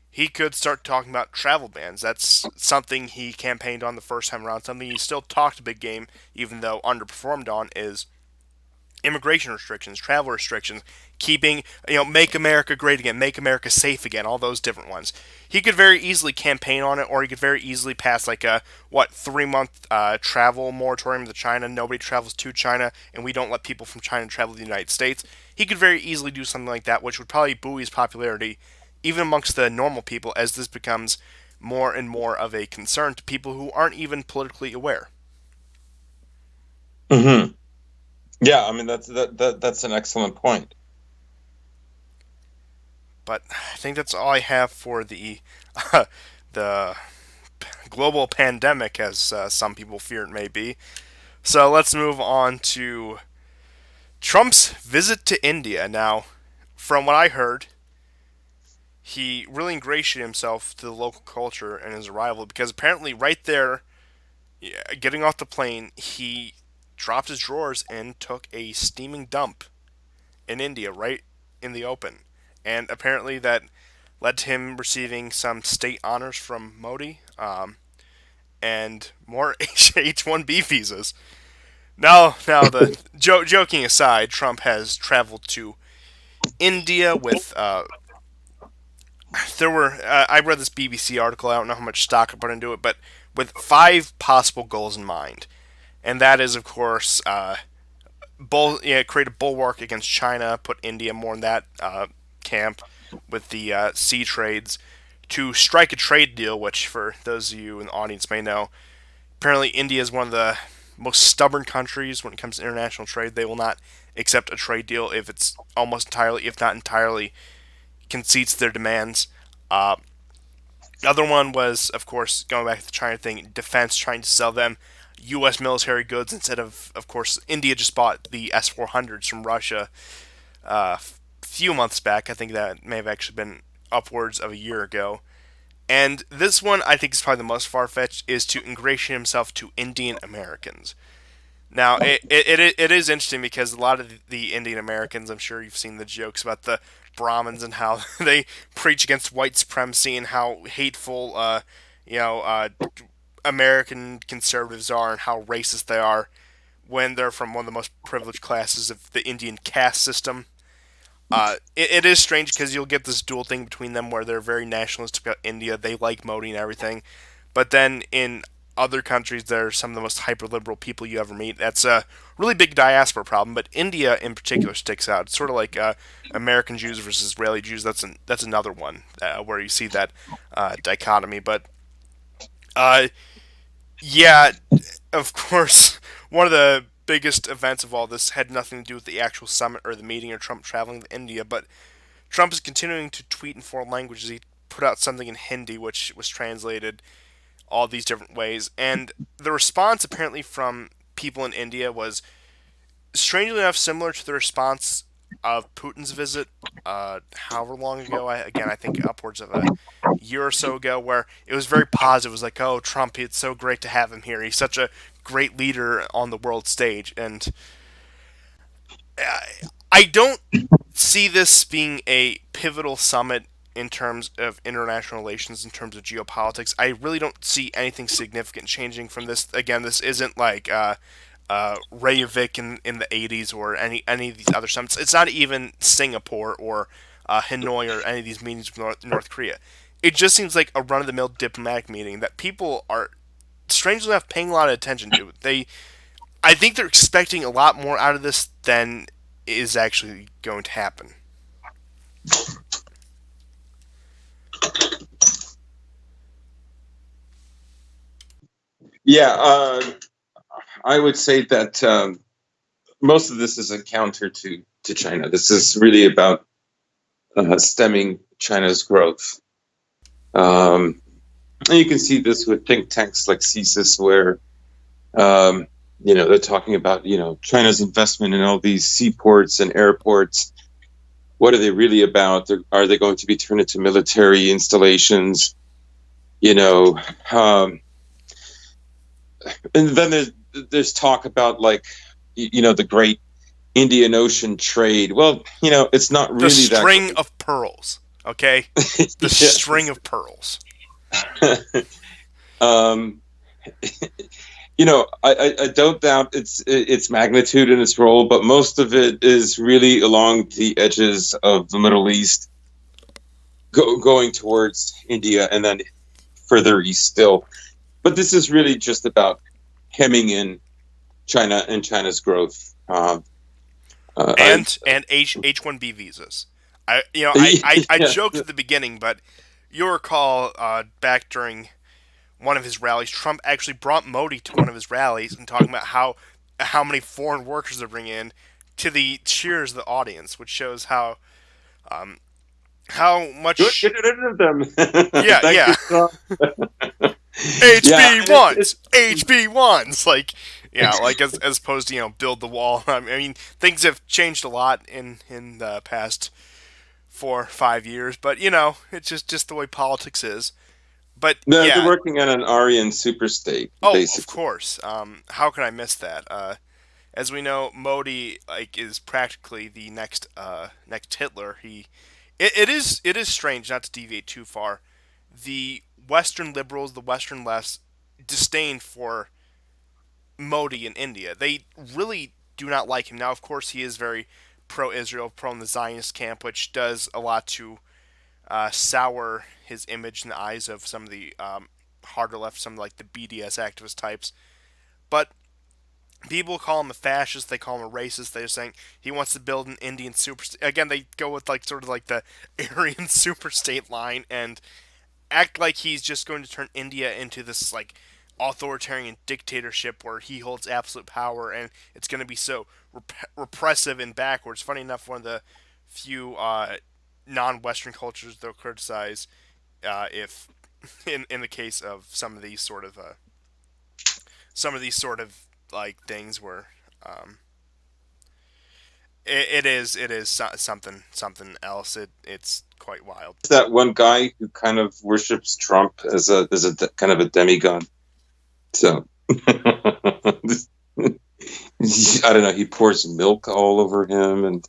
He could start talking about travel bans. That's something he campaigned on the first time around. Something he still talked a big game, even though underperformed on, is immigration restrictions, travel restrictions, keeping, make America great again, make America safe again, all those different ones. He could very easily campaign on it, or he could very easily pass like a 3 month travel moratorium to China. Nobody travels to China, and we don't let people from China travel to the United States. He could very easily do something like that, which would probably buoy his popularity, even amongst the normal people, as this becomes more and more of a concern to people who aren't even politically aware. Hmm. Yeah, I mean that's an excellent point. But I think that's all I have for the global pandemic, as some people fear it may be. So let's move on to Trump's visit to India. Now, from what I heard, he really ingratiated himself to the local culture and his arrival, because apparently, right there, yeah, getting off the plane, he dropped his drawers and took a steaming dump in India, right in the open. And apparently, that led to him receiving some state honors from Modi, and more H-1B visas. Now the joking aside, Trump has traveled to India with there were I read this BBC article. I don't know how much stock I put into it, but with five possible goals in mind, and that is, of course, create a bulwark against China, put India more in that camp with the sea trades, to strike a trade deal, which, for those of you in the audience may know, apparently India is one of the most stubborn countries when it comes to international trade. They will not accept a trade deal if it's almost entirely, if not entirely, concedes their demands. Uh, the other one was, of course, going back to the China thing, defense, trying to sell them U.S. military goods instead of course, India just bought the S-400s from Russia a few months back. I think that may have actually been upwards of a year ago. And this one, I think, is probably the most far fetched, is to ingratiate himself to Indian Americans. Now, it is interesting because a lot of the Indian Americans, I'm sure you've seen the jokes about the Brahmins and how they preach against white supremacy and how hateful, you know, uh, American conservatives are and how racist they are when they're from one of the most privileged classes of the Indian caste system. It is strange because you'll get this dual thing between them where they're very nationalistic about India. They like Modi and everything. But then in other countries, they're some of the most hyper liberal people you ever meet. That's a really big diaspora problem. But India in particular sticks out. It's sort of like American Jews versus Israeli Jews. That's another one where you see that dichotomy. But uh, yeah, of course, one of the biggest events of all this had nothing to do with the actual summit or the meeting or Trump traveling to India, but Trump is continuing to tweet in foreign languages. He put out something in Hindi, which was translated all these different ways. And the response, apparently, from people in India was strangely enough similar to the response of Putin's visit, however long ago. I think upwards of a year or so ago, where it was very positive. It was like, "Oh, Trump, it's so great to have him here. He's such a great leader on the world stage." And I don't see this being a pivotal summit in terms of international relations, in terms of geopolitics. I really don't see anything significant changing from this. Again, this isn't like Reykjavik in the 80s or any of these other summits. It's not even Singapore or Hanoi or any of these meetings with North Korea. It just seems like a run of the mill diplomatic meeting that people are, strangely enough, paying a lot of attention to. I think they're expecting a lot more out of this than is actually going to happen. Yeah, I would say that most of this is a counter to China. This is really about stemming China's growth. And you can see this with think tanks like CSIS, where um, they're talking about China's investment in all these seaports and airports. What are they really about? Are they going to be turned into military installations? You know, um, and then there's talk about like the great Indian Ocean trade. Well, it's not The really that string great. of pearls, okay? The string Yes. of pearls. um, I don't doubt its magnitude and its role, but most of it is really along the edges of the Middle East, going towards India and then further east still. But this is really just about hemming in China and China's growth. I And H1B visas. I yeah, joked at the beginning, but you'll recall back during one of his rallies, Trump actually brought Modi to one of his rallies and talking about how many foreign workers they're bringing in to the cheers of the audience, which shows um, how good, much. get rid of them. Yeah, Thank yeah. you, Trump. Yeah, HB and ones, HB ones. Like, yeah, like as opposed to build the wall. I mean, things have changed a lot in the past 4 or 5 years, but it's just the way politics is. But they're yeah, working on an Aryan super state, oh, of basically. course. How could I miss that? As we know, Modi is practically the next Hitler. It is strange, not to deviate too far. The Western liberals, the Western lefts, disdain for Modi in India. They really do not like him. Now, of course, he is very pro-Israel, pro in the Zionist camp, which does a lot to sour his image in the eyes of some of the harder left, some like the BDS activist types. But people call him a fascist. They call him a racist. They're saying he wants to build an Indian super. Again, they go with like sort of like the Aryan superstate line and act like he's just going to turn India into this like authoritarian dictatorship where he holds absolute power and it's going to be so repressive and backwards. Funny enough, one of the few non-Western cultures they'll criticize if in the case of some of these sort of like things where um, it is something else. It's quite wild. That one guy who kind of worships Trump as kind of a demigod. So I don't know. He pours milk all over him, and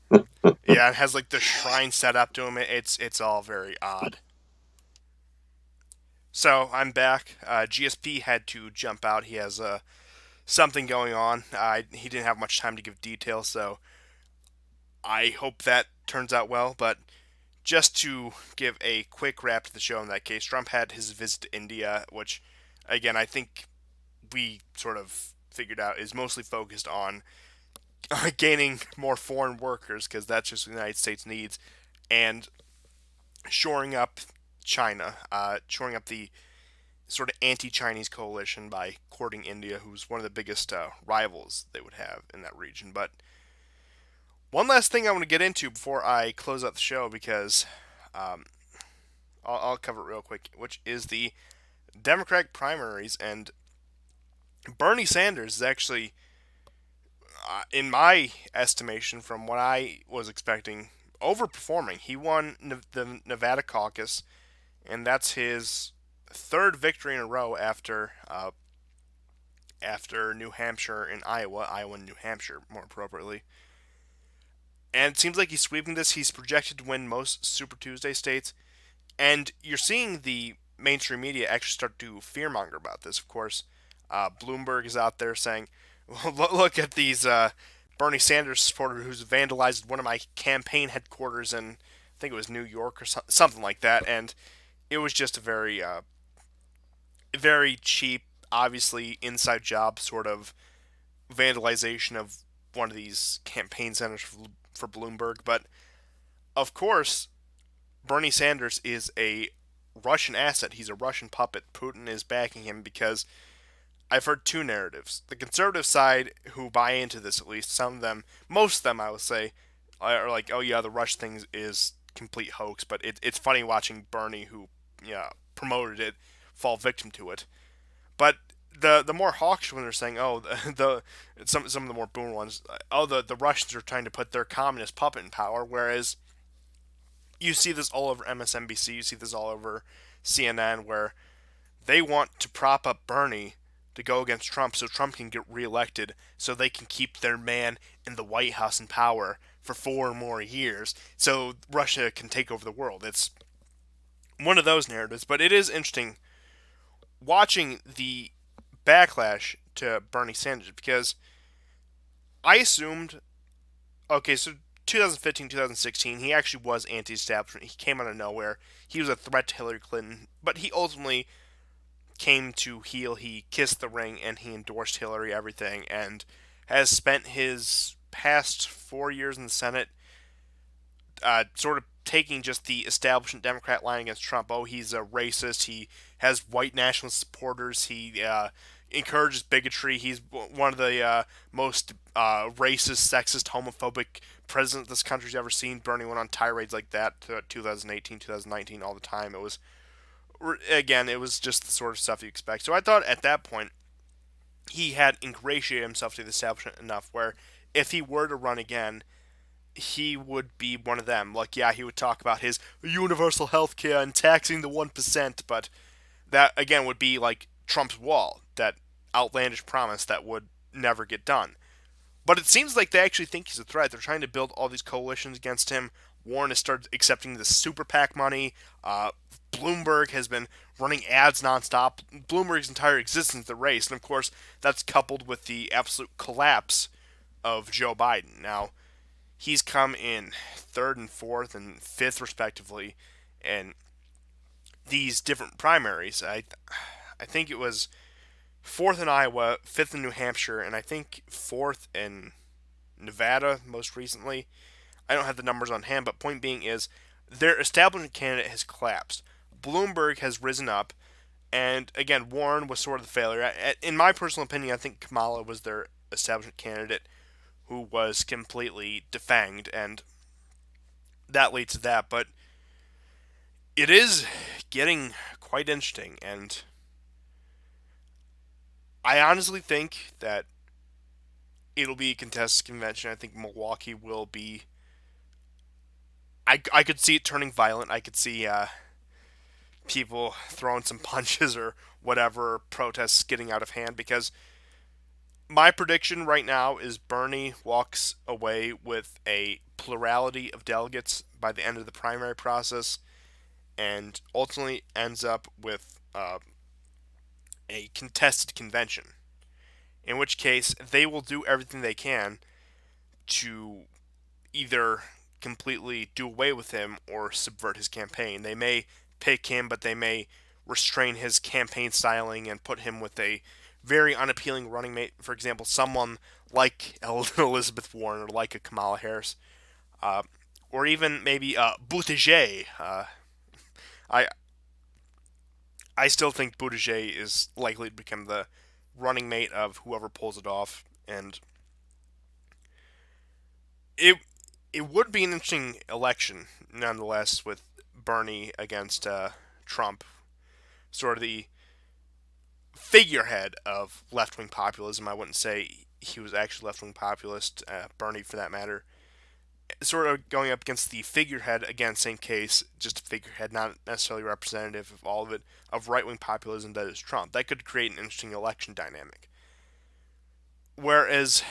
Yeah, it has like the shrine set up to him. It's all very odd. So I'm back. GSP had to jump out. He has something going on. He didn't have much time to give details, so I hope that turns out well. But just to give a quick wrap to the show in that case, Trump had his visit to India, which, again, I think we sort of figured out is mostly focused on gaining more foreign workers because that's just what the United States needs, and shoring up China, shoring up the sort of anti-Chinese coalition by courting India, who's one of the biggest rivals they would have in that region. But one last thing I want to get into before I close out the show, because um, I'll cover it real quick, which is the Democratic primaries. And Bernie Sanders is actually, in my estimation, from what I was expecting, overperforming. He won the Nevada caucus, and that's his third victory in a row after New Hampshire and Iowa and New Hampshire more appropriately. And it seems like he's sweeping this. He's projected to win most Super Tuesday states, and you're seeing the mainstream media actually start to fearmonger about this. Of course, Bloomberg is out there saying, well, "Look at these Bernie Sanders supporter who's vandalized one of my campaign headquarters in, I think it was New York or something like that," and it was just a very cheap, obviously inside job sort of vandalization of one of these campaign centers for Bloomberg. But of course, Bernie Sanders is a Russian asset. He's a Russian puppet. Putin is backing him because I've heard two narratives. The conservative side, who buy into this at least, some of them, most of them, I would say, are like, oh yeah, the Rush thing is complete hoax. But it's funny watching Bernie, who promoted it, fall victim to it. But the more hawkish when they're saying, oh, some of the more boomer ones, oh, the Russians are trying to put their communist puppet in power, whereas you see this all over MSNBC, you see this all over CNN, where they want to prop up Bernie to go against Trump so Trump can get reelected, so they can keep their man in the White House in power for 4 more years, so Russia can take over the world. It's one of those narratives, but it is interesting watching the backlash to Bernie Sanders because I assumed, okay, so 2015, 2016, he actually was anti-establishment. He came out of nowhere. He was a threat to Hillary Clinton, but he ultimately came to heel. He kissed the ring and he endorsed Hillary, everything, and has spent his past 4 years in the Senate sort of taking just the establishment Democrat line against Trump. Oh, he's a racist. He has white nationalist supporters. He encourages bigotry. He's one of the most racist, sexist, homophobic president this country's ever seen. Bernie went on tirades like that 2018, 2019, all the time. It was, again, it was just the sort of stuff you expect. So I thought at that point he had ingratiated himself to the establishment enough where if he were to run again, he would be one of them. Like, yeah, he would talk about his universal health care and taxing the 1%, but that, again, would be like Trump's wall, that outlandish promise that would never get done. But it seems like they actually think he's a threat. They're trying to build all these coalitions against him. Warren has started accepting the super PAC money. Bloomberg has been running ads nonstop. Bloomberg's entire existence is the race, and of course, that's coupled with the absolute collapse of Joe Biden. Now, he's come in third and fourth and fifth, respectively, in these different primaries. I think it was fourth in Iowa, fifth in New Hampshire, and I think fourth in Nevada most recently. I don't have the numbers on hand, but point being is their establishment candidate has collapsed. Bloomberg has risen up, and again, Warren was sort of the failure. In my personal opinion, I think Kamala was their establishment candidate who was completely defanged, and that leads to that. But it is getting quite interesting, and I honestly think that it'll be a contested convention. I think Milwaukee will be. I could see it turning violent. I could see people throwing some punches or whatever, protests getting out of hand, because my prediction right now is Bernie walks away with a plurality of delegates by the end of the primary process and ultimately ends up with a contested convention. In which case, they will do everything they can to either completely do away with him or subvert his campaign. They may pick him, but they may restrain his campaign styling and put him with a very unappealing running mate. For example, someone like Elizabeth Warren or like a Kamala Harris, uh, or even maybe Buttigieg. I I still think Buttigieg is likely to become the running mate of whoever pulls it off, and it it would be an interesting election nonetheless with Bernie against Trump, sort of the figurehead of left wing populism. I wouldn't say he was actually left wing populist, Bernie for that matter. Sort of going up against the figurehead, again, same case, just a figurehead, not necessarily representative of all of it, of right wing populism that is Trump. That could create an interesting election dynamic. Whereas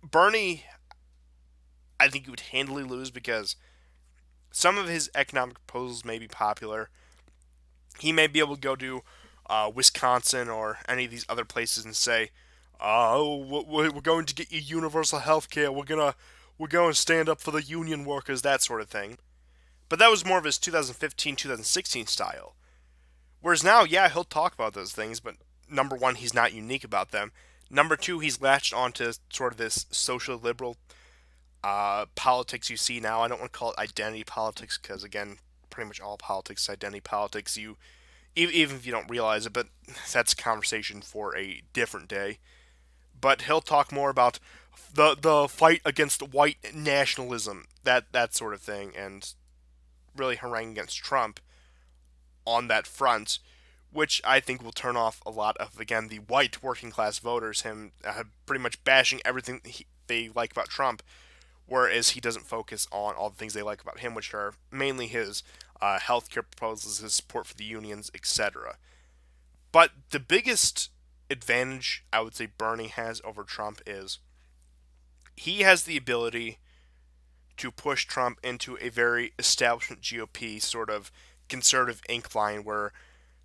Bernie, I think he would handily lose because some of his economic proposals may be popular. He may be able to go to Wisconsin or any of these other places and say, "Oh, we're going to get you universal health care. We're going to stand up for the union workers," that sort of thing. But that was more of his 2015, 2016 style. Whereas now, yeah, he'll talk about those things, but number one, he's not unique about them. Number two, he's latched onto sort of this social liberal politics you see now. I don't want to call it identity politics because, again, pretty much all politics is identity politics. Even if you don't realize it, but that's a conversation for a different day. But he'll talk more about the fight against white nationalism, that sort of thing, and really harangue against Trump on that front, which I think will turn off a lot of, again, the white working class voters. Him pretty much bashing everything they like about Trump, whereas he doesn't focus on all the things they like about him, which are mainly his healthcare proposals, his support for the unions, etc. But the biggest advantage I would say Bernie has over Trump is he has the ability to push Trump into a very establishment GOP sort of conservative incline where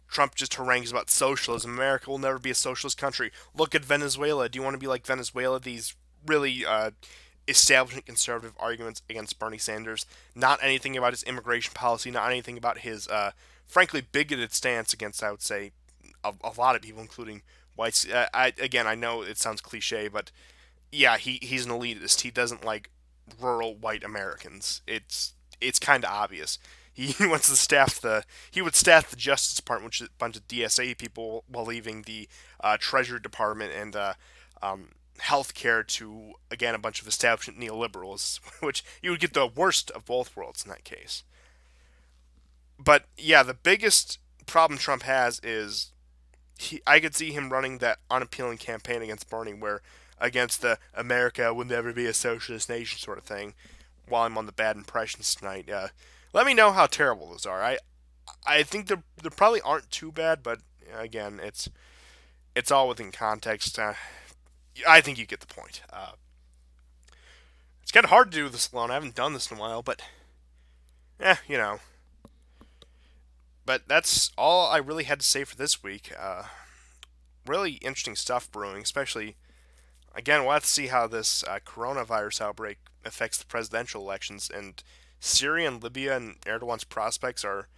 Trump just harangues about socialism. America will never be a socialist country. Look at Venezuela. Do you want to be like Venezuela? These really establishment conservative arguments against Bernie Sanders. Not anything about his immigration policy. Not anything about his, frankly, bigoted stance against, I would say, a lot of people, including whites. I know it sounds cliche, but yeah, he's an elitist. He doesn't like rural white Americans. It's kind of obvious. He wants to staff the he would staff the Justice Department, which is a bunch of DSA people, while leaving the Treasury Department and healthcare to, again, a bunch of establishment neoliberals, which you would get the worst of both worlds in that case. But yeah, the biggest problem Trump has is I could see him running that unappealing campaign against Bernie, where against the "America will never be a socialist nation" sort of thing. While I'm on the bad impressions tonight, let me know how terrible those are. I think they probably aren't too bad, but again, it's all within context. I think you get the point. It's kind of hard to do this alone. I haven't done this in a while, but you know. But that's all I really had to say for this week. Really interesting stuff brewing, especially. Again, we'll have to see how this coronavirus outbreak affects the presidential elections and Syria and Libya and Erdogan's prospects are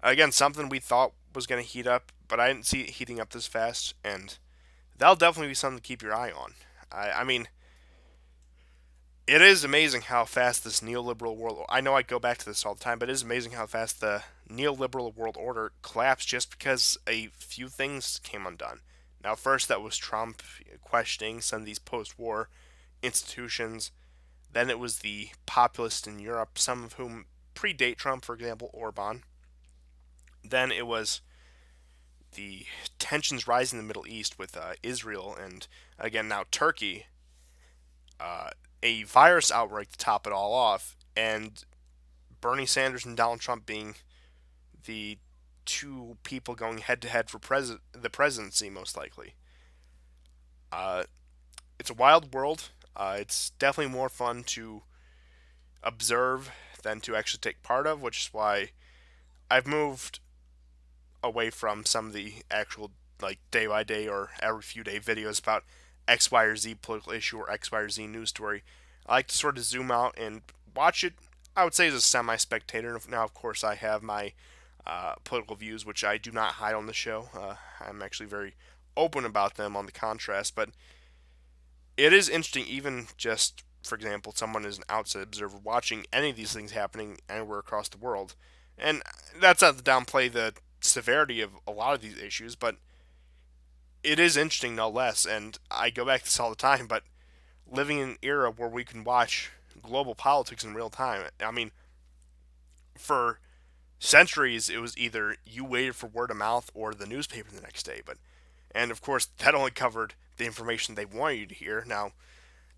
again something we thought was going to heat up, but I didn't see it heating up this fast, and that'll definitely be something to keep your eye on. I mean, it is amazing how fast this neoliberal world. I know I go back to this all the time, but it is amazing how fast the neoliberal world order collapsed just because a few things came undone. Now, first, that was Trump questioning some of these post war institutions. Then it was the populists in Europe, some of whom predate Trump, for example, Orban. Then it was the tensions rising in the Middle East with Israel and, again, now Turkey. Uh, a virus outbreak to top it all off, and Bernie Sanders and Donald Trump being the two people going head to head for the presidency, most likely. Uh, it's a wild world. It's definitely more fun to observe than to actually take part of, which is why I've moved away from some of the actual like day by day or every few day videos about X, Y, or Z political issue or X, Y, or Z news story. I like to sort of zoom out and watch it. I would say as a semi-spectator. Now, of course, I have my political views, which I do not hide on the show. I'm actually very open about them on the contrast, but it is interesting, even just for example, someone is an outside observer watching any of these things happening anywhere across the world. And that's not to downplay the severity of a lot of these issues, but it is interesting no less. And I go back to this all the time, but living in an era where we can watch global politics in real time. I mean, for centuries, it was either you waited for word of mouth or the newspaper the next day. But and of course, that only covered the information they wanted you to hear. Now,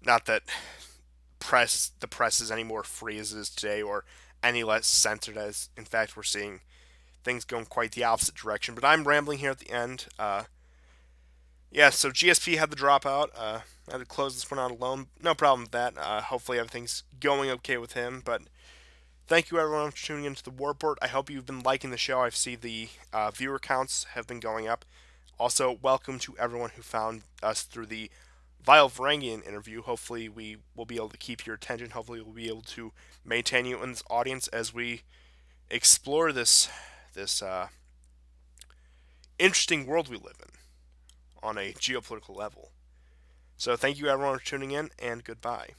not that the press is any more free as it is today or any less censored as in fact we're seeing things going quite the opposite direction. But I'm rambling here at the end. Yeah, so GSP had the dropout. I had to close this one out alone. No problem with that. Hopefully everything's going okay with him. But thank you everyone for tuning into the Warport. I hope you've been liking the show. I see the viewer counts have been going up. Also, welcome to everyone who found us through the Vile Varangian interview. Hopefully, we will be able to keep your attention. Hopefully, we'll be able to maintain you in this audience as we explore this interesting world we live in on a geopolitical level. So, thank you everyone for tuning in, and goodbye.